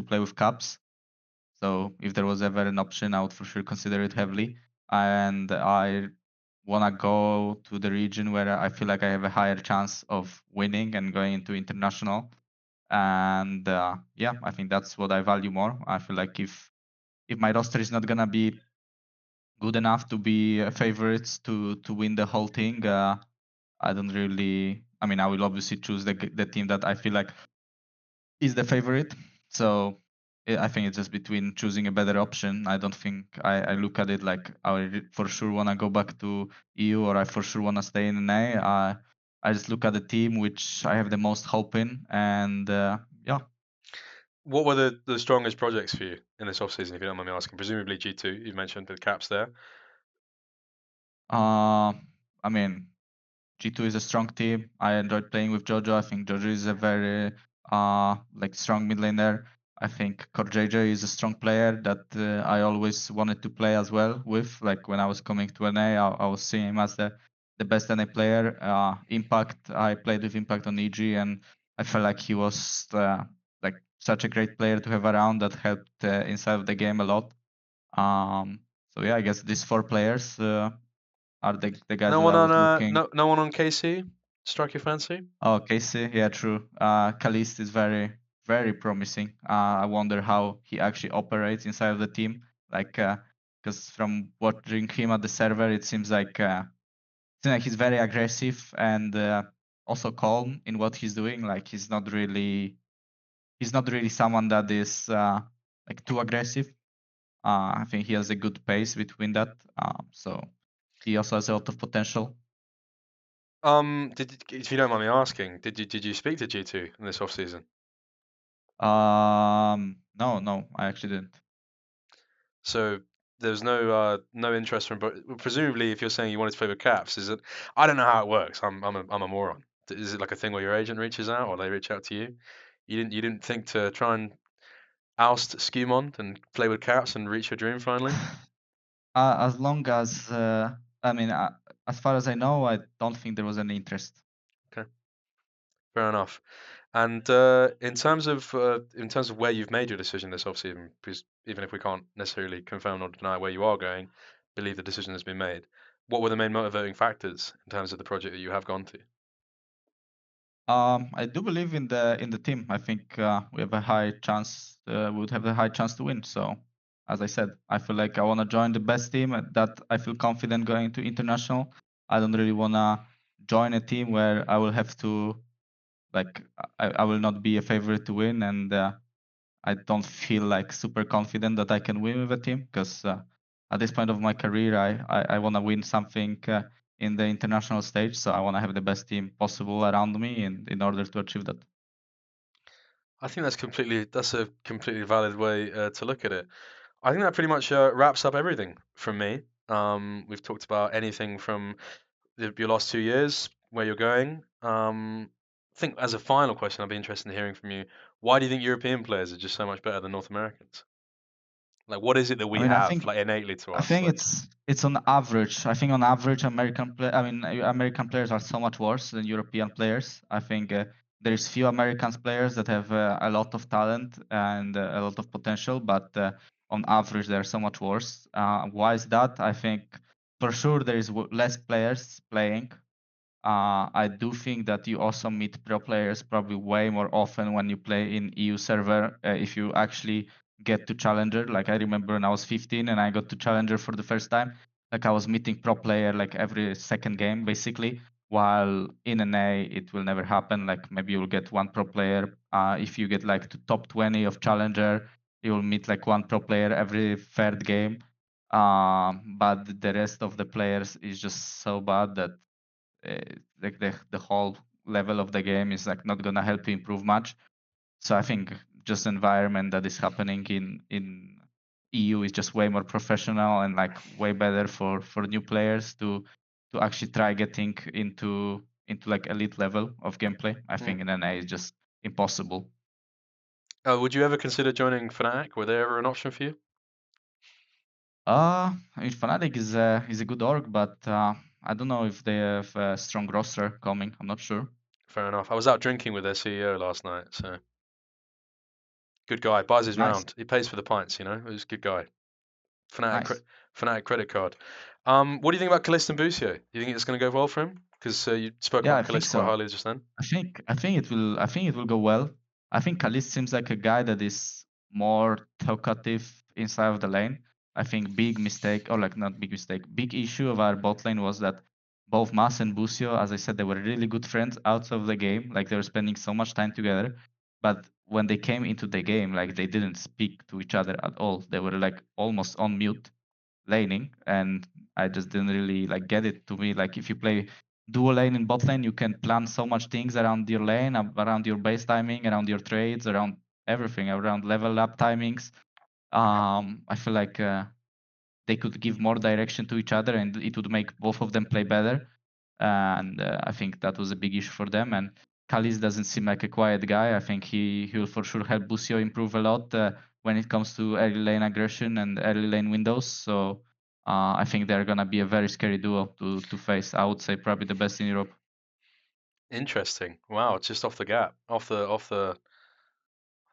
play with caps. So if there was ever an option, I would for sure consider it heavily. And I wanna go to the region where I feel like I have a higher chance of winning and going into international. And yeah, I think that's what I value more. I feel like if my roster is not gonna be good enough to be favorites to win the whole thing, I don't really. I mean, I will obviously choose the team that I feel like is the favorite. So I think it's just between choosing a better option. I don't think I look at it like for sure want to go back to EU or I for sure want to stay in NA. I just look at the team which I have the most hope in, and yeah. What were the strongest projects for you in this off-season, if you don't mind me asking? Presumably G2, you mentioned the caps there. I mean, G2 is a strong team. I enjoyed playing with Jojo. I think Jojo is a very like strong mid laner. I think KorJJ is a strong player that I always wanted to play as well with. Like when I was coming to NA, I was seeing him as the best NA player. Impact, I played with Impact on EG, and I felt like he was like such a great player to have around that helped inside of the game a lot. So yeah, I guess these four players are the guys No that one I on was looking. no one on KC strike your fancy? Oh, Casey, yeah, true. Kalist is very, very promising. I wonder how he actually operates inside of the team. Like, because from watching him at the server, it seems like he's very aggressive and also calm in what he's doing. Like, he's not really someone that is like too aggressive. I think he has a good pace between that. So he also has a lot of potential. If you don't mind me asking, did you speak to G2 in this off-season? No, I actually didn't. So there's no interest from, but presumably if you're saying you wanted to play with caps, is it? I don't know how it works. I'm a moron. Is it like a thing where your agent reaches out or they reach out to you? You didn't think to try and oust Skewmon and play with caps and reach your dream finally? As long as, I mean, as far as I know, I don't think there was any interest. Okay, fair enough. And in terms of where you've made your decision this offseason, because even if we can't necessarily confirm or deny where you are going, believe the decision has been made. What were the main motivating factors in terms of the project that you have gone to? I do believe in the team. I think we have a high chance. We would have a high chance to win. So, as I said, I feel like I want to join the best team that I feel confident going to international. I don't really want to join a team where I will have to like I will not be a favorite to win, and I don't feel like super confident that I can win with a team because at this point of my career, I want to win something in the international stage. So I want to have the best team possible around me in order to achieve that. I think that's a completely valid way to look at it. I think that pretty much wraps up everything from me. We've talked about anything from your last 2 years, where you're going. I think as a final question, I'd be interested in hearing from you. Why do you think European players are just so much better than North Americans? Like, what is it that I we mean, I have, think like, innately to I us? think Like, it's on average. I think on average, American players are so much worse than European players. I think there is few American players that have a lot of talent and a lot of potential, but on average, they're so much worse. Why is that? I think for sure there is less players playing. I do think that you also meet pro players probably way more often when you play in EU server. If you actually get to Challenger, like I remember when I was 15 and I got to Challenger for the first time, like I was meeting pro player like every second game basically. While in NA it will never happen. Like maybe you'll get one pro player. If you get like to top 20 of Challenger, you'll meet like one pro player every third game. But the rest of the players is just so bad that like the whole level of the game is like not gonna help you improve much. So I think just environment that is happening in EU is just way more professional and like way better for new players to actually try getting into like elite level of gameplay. I think in NA is just impossible. Would you ever consider joining Fnatic? Were they ever an option for you? I mean, Fnatic is a good org, but I don't know if they have a strong roster coming. I'm not sure. Fair enough. I was out drinking with their CEO last night, so good guy. Buys his Nice, round. He pays for the pints, you know. He's a good guy. Fnatic, nice. Fnatic credit card. What do you think about Kalist and Busio? Do you think it's going to go well for him? Because you spoke Yeah, about I think Kalist quite so. highly just then. I think it will go well. I think Khalid seems like a guy that is more talkative inside of the lane. I think big mistake, or like not big mistake, big issue of our bot lane was that both Mas and Busio, as I said, they were really good friends out of the game. Like they were spending so much time together. But when they came into the game, like they didn't speak to each other at all. They were like almost on mute laning, and I just didn't really like get it. To me, like if you play dual lane in bot lane, you can plan so much things around your lane, around your base timing, around your trades, around everything, around level up timings. I feel like they could give more direction to each other, and it would make both of them play better. And I think that was a big issue for them. And Kalis doesn't seem like a quiet guy. I think he will for sure help Busio improve a lot when it comes to early lane aggression and early lane windows. So I think they're gonna be a very scary duo to face. I would say probably the best in Europe. Interesting. Wow, it's just off the gap, off the.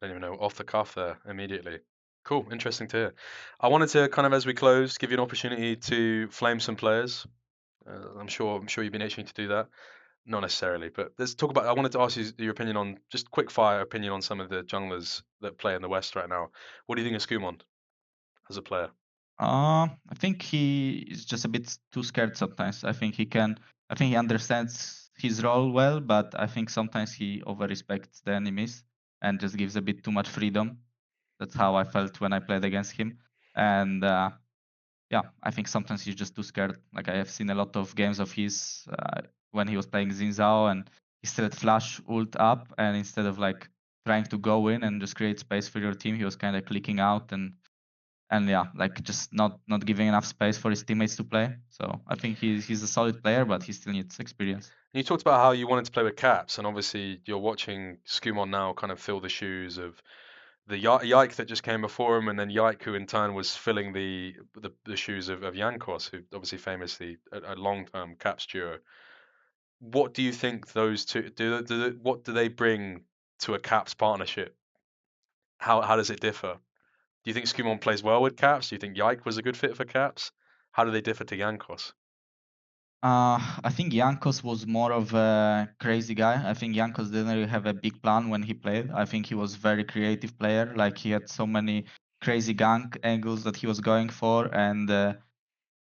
I don't even know, off the cuff there immediately. Cool, interesting to hear. I wanted to kind of, as we close, give you an opportunity to flame some players. I'm sure you've been itching to do that. Not necessarily, but let's talk about. I wanted to ask you your opinion on just quick fire opinion on some of the junglers that play in the West right now. What do you think of Skumond as a player? I think he is just a bit too scared sometimes. I think he understands his role well, but I think sometimes he over respects the enemies and just gives a bit too much freedom. That's how I felt when I played against him. And yeah, I think sometimes he's just too scared. Like I have seen a lot of games of his when he was playing Zinzao, and he still had flash ult up, and instead of like trying to go in and just create space for your team, he was kind of clicking out and yeah, like just not giving enough space for his teammates to play. So I think he's a solid player, but he still needs experience. You talked about how you wanted to play with caps, and obviously you're watching Skumon now kind of fill the shoes of the Yike that just came before him, and then Yike, who in turn was filling the shoes of Yankos, who obviously famously a long-term caps duo. What do you think those two do? What do they bring to a caps partnership? How does it differ? Do you think Skumon plays well with caps? Do you think Yike was a good fit for caps? How do they differ to Yankos? I think Jankos was more of a crazy guy. I think Jankos didn't really have a big plan when he played. I think he was very creative player. Like he had so many crazy gank angles that he was going for, and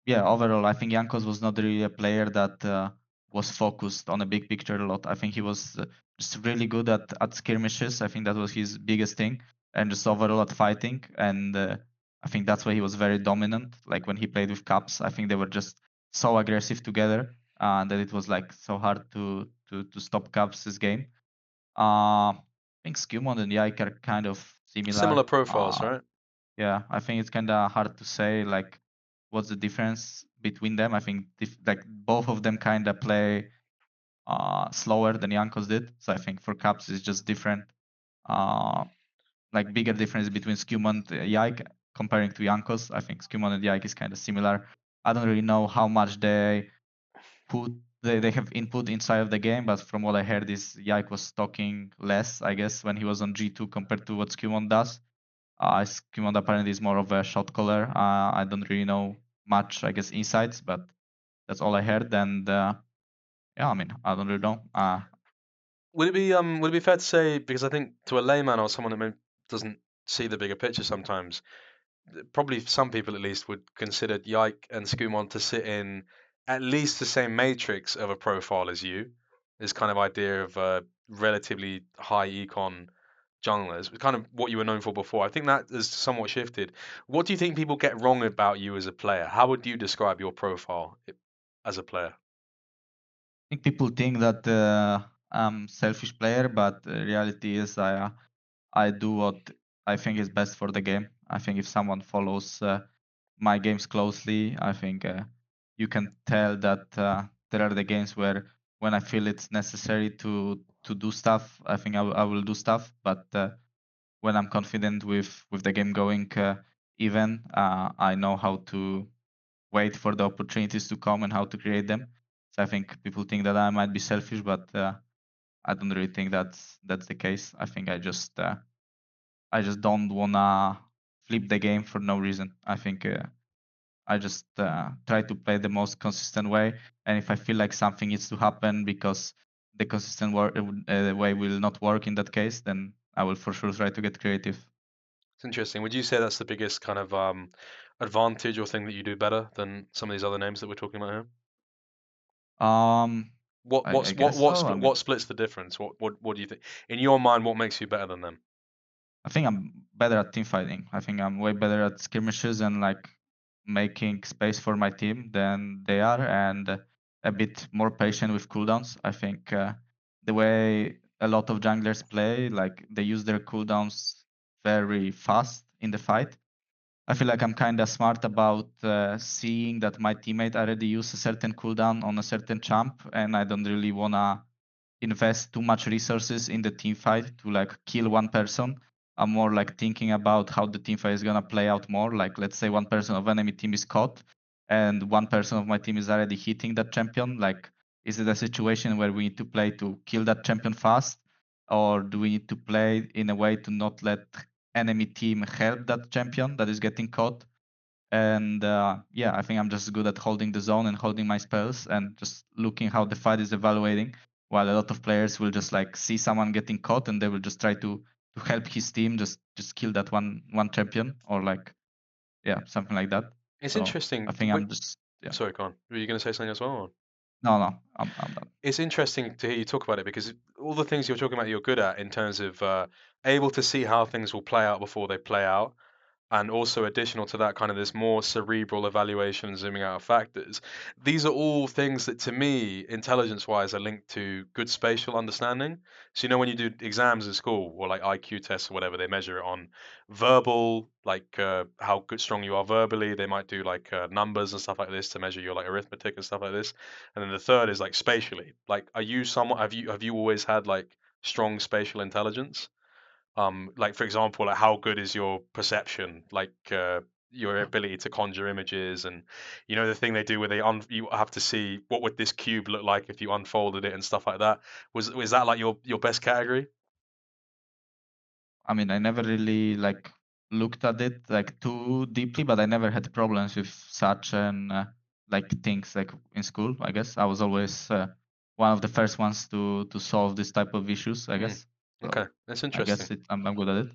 yeah, overall, I think Jankos was not really a player that was focused on a big picture a lot. I think he was just really good at skirmishes. I think that was his biggest thing, and just overall at fighting. And I think that's why he was very dominant. Like when he played with Caps, I think they were just so aggressive together that it was like so hard to stop Caps' game. I think Skewmon and Yike are kind of Similar similar. profiles, right? Yeah, I think it's kind of hard to say like what's the difference between them. I think like both of them kind of play slower than Jankos did. So I think for Caps it's just different. Uh, like bigger difference between Skewmon and Yike comparing to Jankos. I think Skewmon and Yike is kind of similar. I don't really know how much put they have input inside of the game, but from what I heard is Yike was talking less, I guess, when he was on G2 compared to what Skewmon does. Skimon apparently is more of a shot caller. I don't really know much, I guess, insights, but that's all I heard. And yeah, I mean, I don't really know. Would it be fair to say, because I think to a layman or someone that maybe doesn't see the bigger picture sometimes, probably some people at least would consider Yike and Skumon to sit in at least the same matrix of a profile as you. This kind of idea of relatively high econ junglers, kind of what you were known for before. I think that has somewhat shifted. What do you think people get wrong about you as a player? How would you describe your profile as a player? I think people think that I'm selfish player, but reality is I do what I think is best for the game. I think if someone follows my games closely, I think you can tell that there are the games where when I feel it's necessary to do stuff, I think I will do stuff. But when I'm confident with the game going even, I know how to wait for the opportunities to come and how to create them. So I think people think that I might be selfish, but I don't really think that's the case. I think I just don't wanna flip the game for no reason. I think I just try to play the most consistent way, and if I feel like something needs to happen because the consistent way will not work in that case, then I will for sure try to get creative. It's interesting. Would you say that's the biggest kind of advantage or thing that you do better than some of these other names that we're talking about here? Um, I guess so. I mean, What splits the difference? What do you think in your mind? What makes you better than them? I think I'm better at team fighting. I think I'm way better at skirmishes and like making space for my team than they are, and a bit more patient with cooldowns. I think the way a lot of junglers play, like they use their cooldowns very fast in the fight. I feel like I'm kind of smart about seeing that my teammate already used a certain cooldown on a certain champ, and I don't really wanna invest too much resources in the team fight to like kill one person. I'm more like thinking about how the team fight is gonna play out more. Like let's say one person of enemy team is caught and one person of my team is already hitting that champion. Like is it a situation where we need to play to kill that champion fast? Or do we need to play in a way to not let enemy team help that champion that is getting caught? And yeah, I think I'm just good at holding the zone and holding my spells and just looking how the fight is evaluating. While a lot of players will just like see someone getting caught and they will just try to help his team just kill that one champion or like yeah something like that. It's So I interesting. think I'm just yeah Sorry, go on. Were you going to say something as well? Or? no I'm done. It's interesting to hear you talk about it because all the things you're talking about, you're good at in terms of able to see how things will play out before they play out, and also additional to that, kind of this more cerebral evaluation and zooming out of factors. These are all things that to me, intelligence wise, are linked to good spatial understanding. So you know when you do exams at school or like IQ tests or whatever, they measure it on verbal, like how good strong you are verbally. They might do like numbers and stuff like this to measure your like arithmetic and stuff like this. And then the third is like spatially, like are you somewhat, have you always had like strong spatial intelligence? Like for example, like how good is your perception, like your ability to conjure images, and you know the thing they do where you have to see what would this cube look like if you unfolded it and stuff like that. Was that like your best category? I mean I never really like looked at it like too deeply, but I never had problems with such and like things like in school. I guess I was always one of the first ones to solve this type of issues. I Hmm. guess Okay, so. that's I interesting. guess I'm good at it.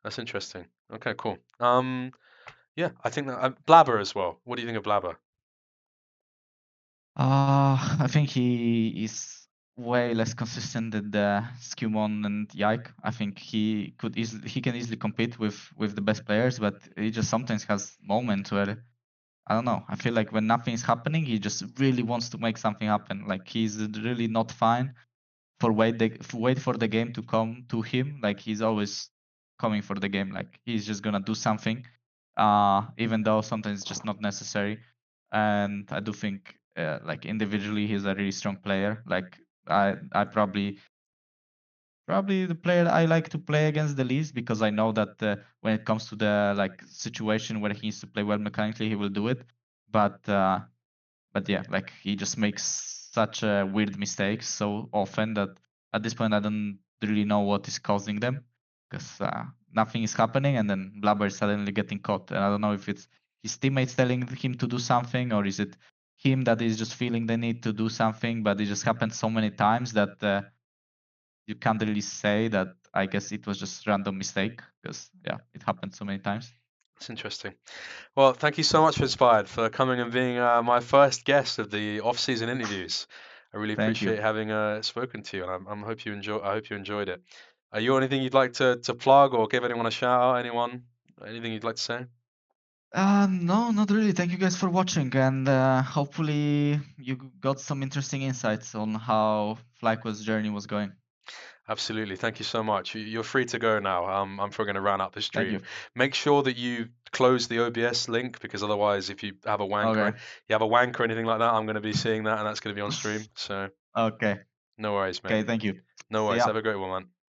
That's interesting. Okay, cool. Yeah, I think that Blabber as well. What do you think of Blabber? I think he is way less consistent than the Skewmon and Yike. I think he can easily compete with the best players, but he just sometimes has moments where I don't know. I feel like when nothing is happening, he just really wants to make something happen. Like he's really not fine wait for the game to come to him. Like he's always coming for the game. Like he's just gonna do something, even though sometimes it's just not necessary. And I do think like individually he's a really strong player. Like I probably the player I like to play against the least because I know that when it comes to the like situation where he needs to play well mechanically, he will do it. But yeah, like he just makes such weird mistakes so often that at this point I don't really know what is causing them because nothing is happening and then Blabber is suddenly getting caught, and I don't know if it's his teammates telling him to do something or is it him that is just feeling the need to do something, but it just happens so many times that you can't really say that. I guess it was just random mistake because yeah, it happened so many times. It's interesting. Well, thank you so much, Inspired, for coming and being my first guest of the off-season interviews. I really Thank you. appreciate having spoken to you, and I hope you enjoyed it. Are you anything you'd like to plug or give anyone a shout out? Anyone? Anything you'd like to say? No, not really. Thank you guys for watching, and hopefully you got some interesting insights on how FlyQuest's journey was going. Absolutely. Thank you so much. You're free to go now. I'm probably going to round up the Thank stream. you. Make sure that you close the OBS link because otherwise, if you have a wank or Okay. anything like that, I'm going to be seeing that and that's going to be on stream. So Okay. no worries, mate. Okay. Thank you. No See worries. ya. Have a great one, man.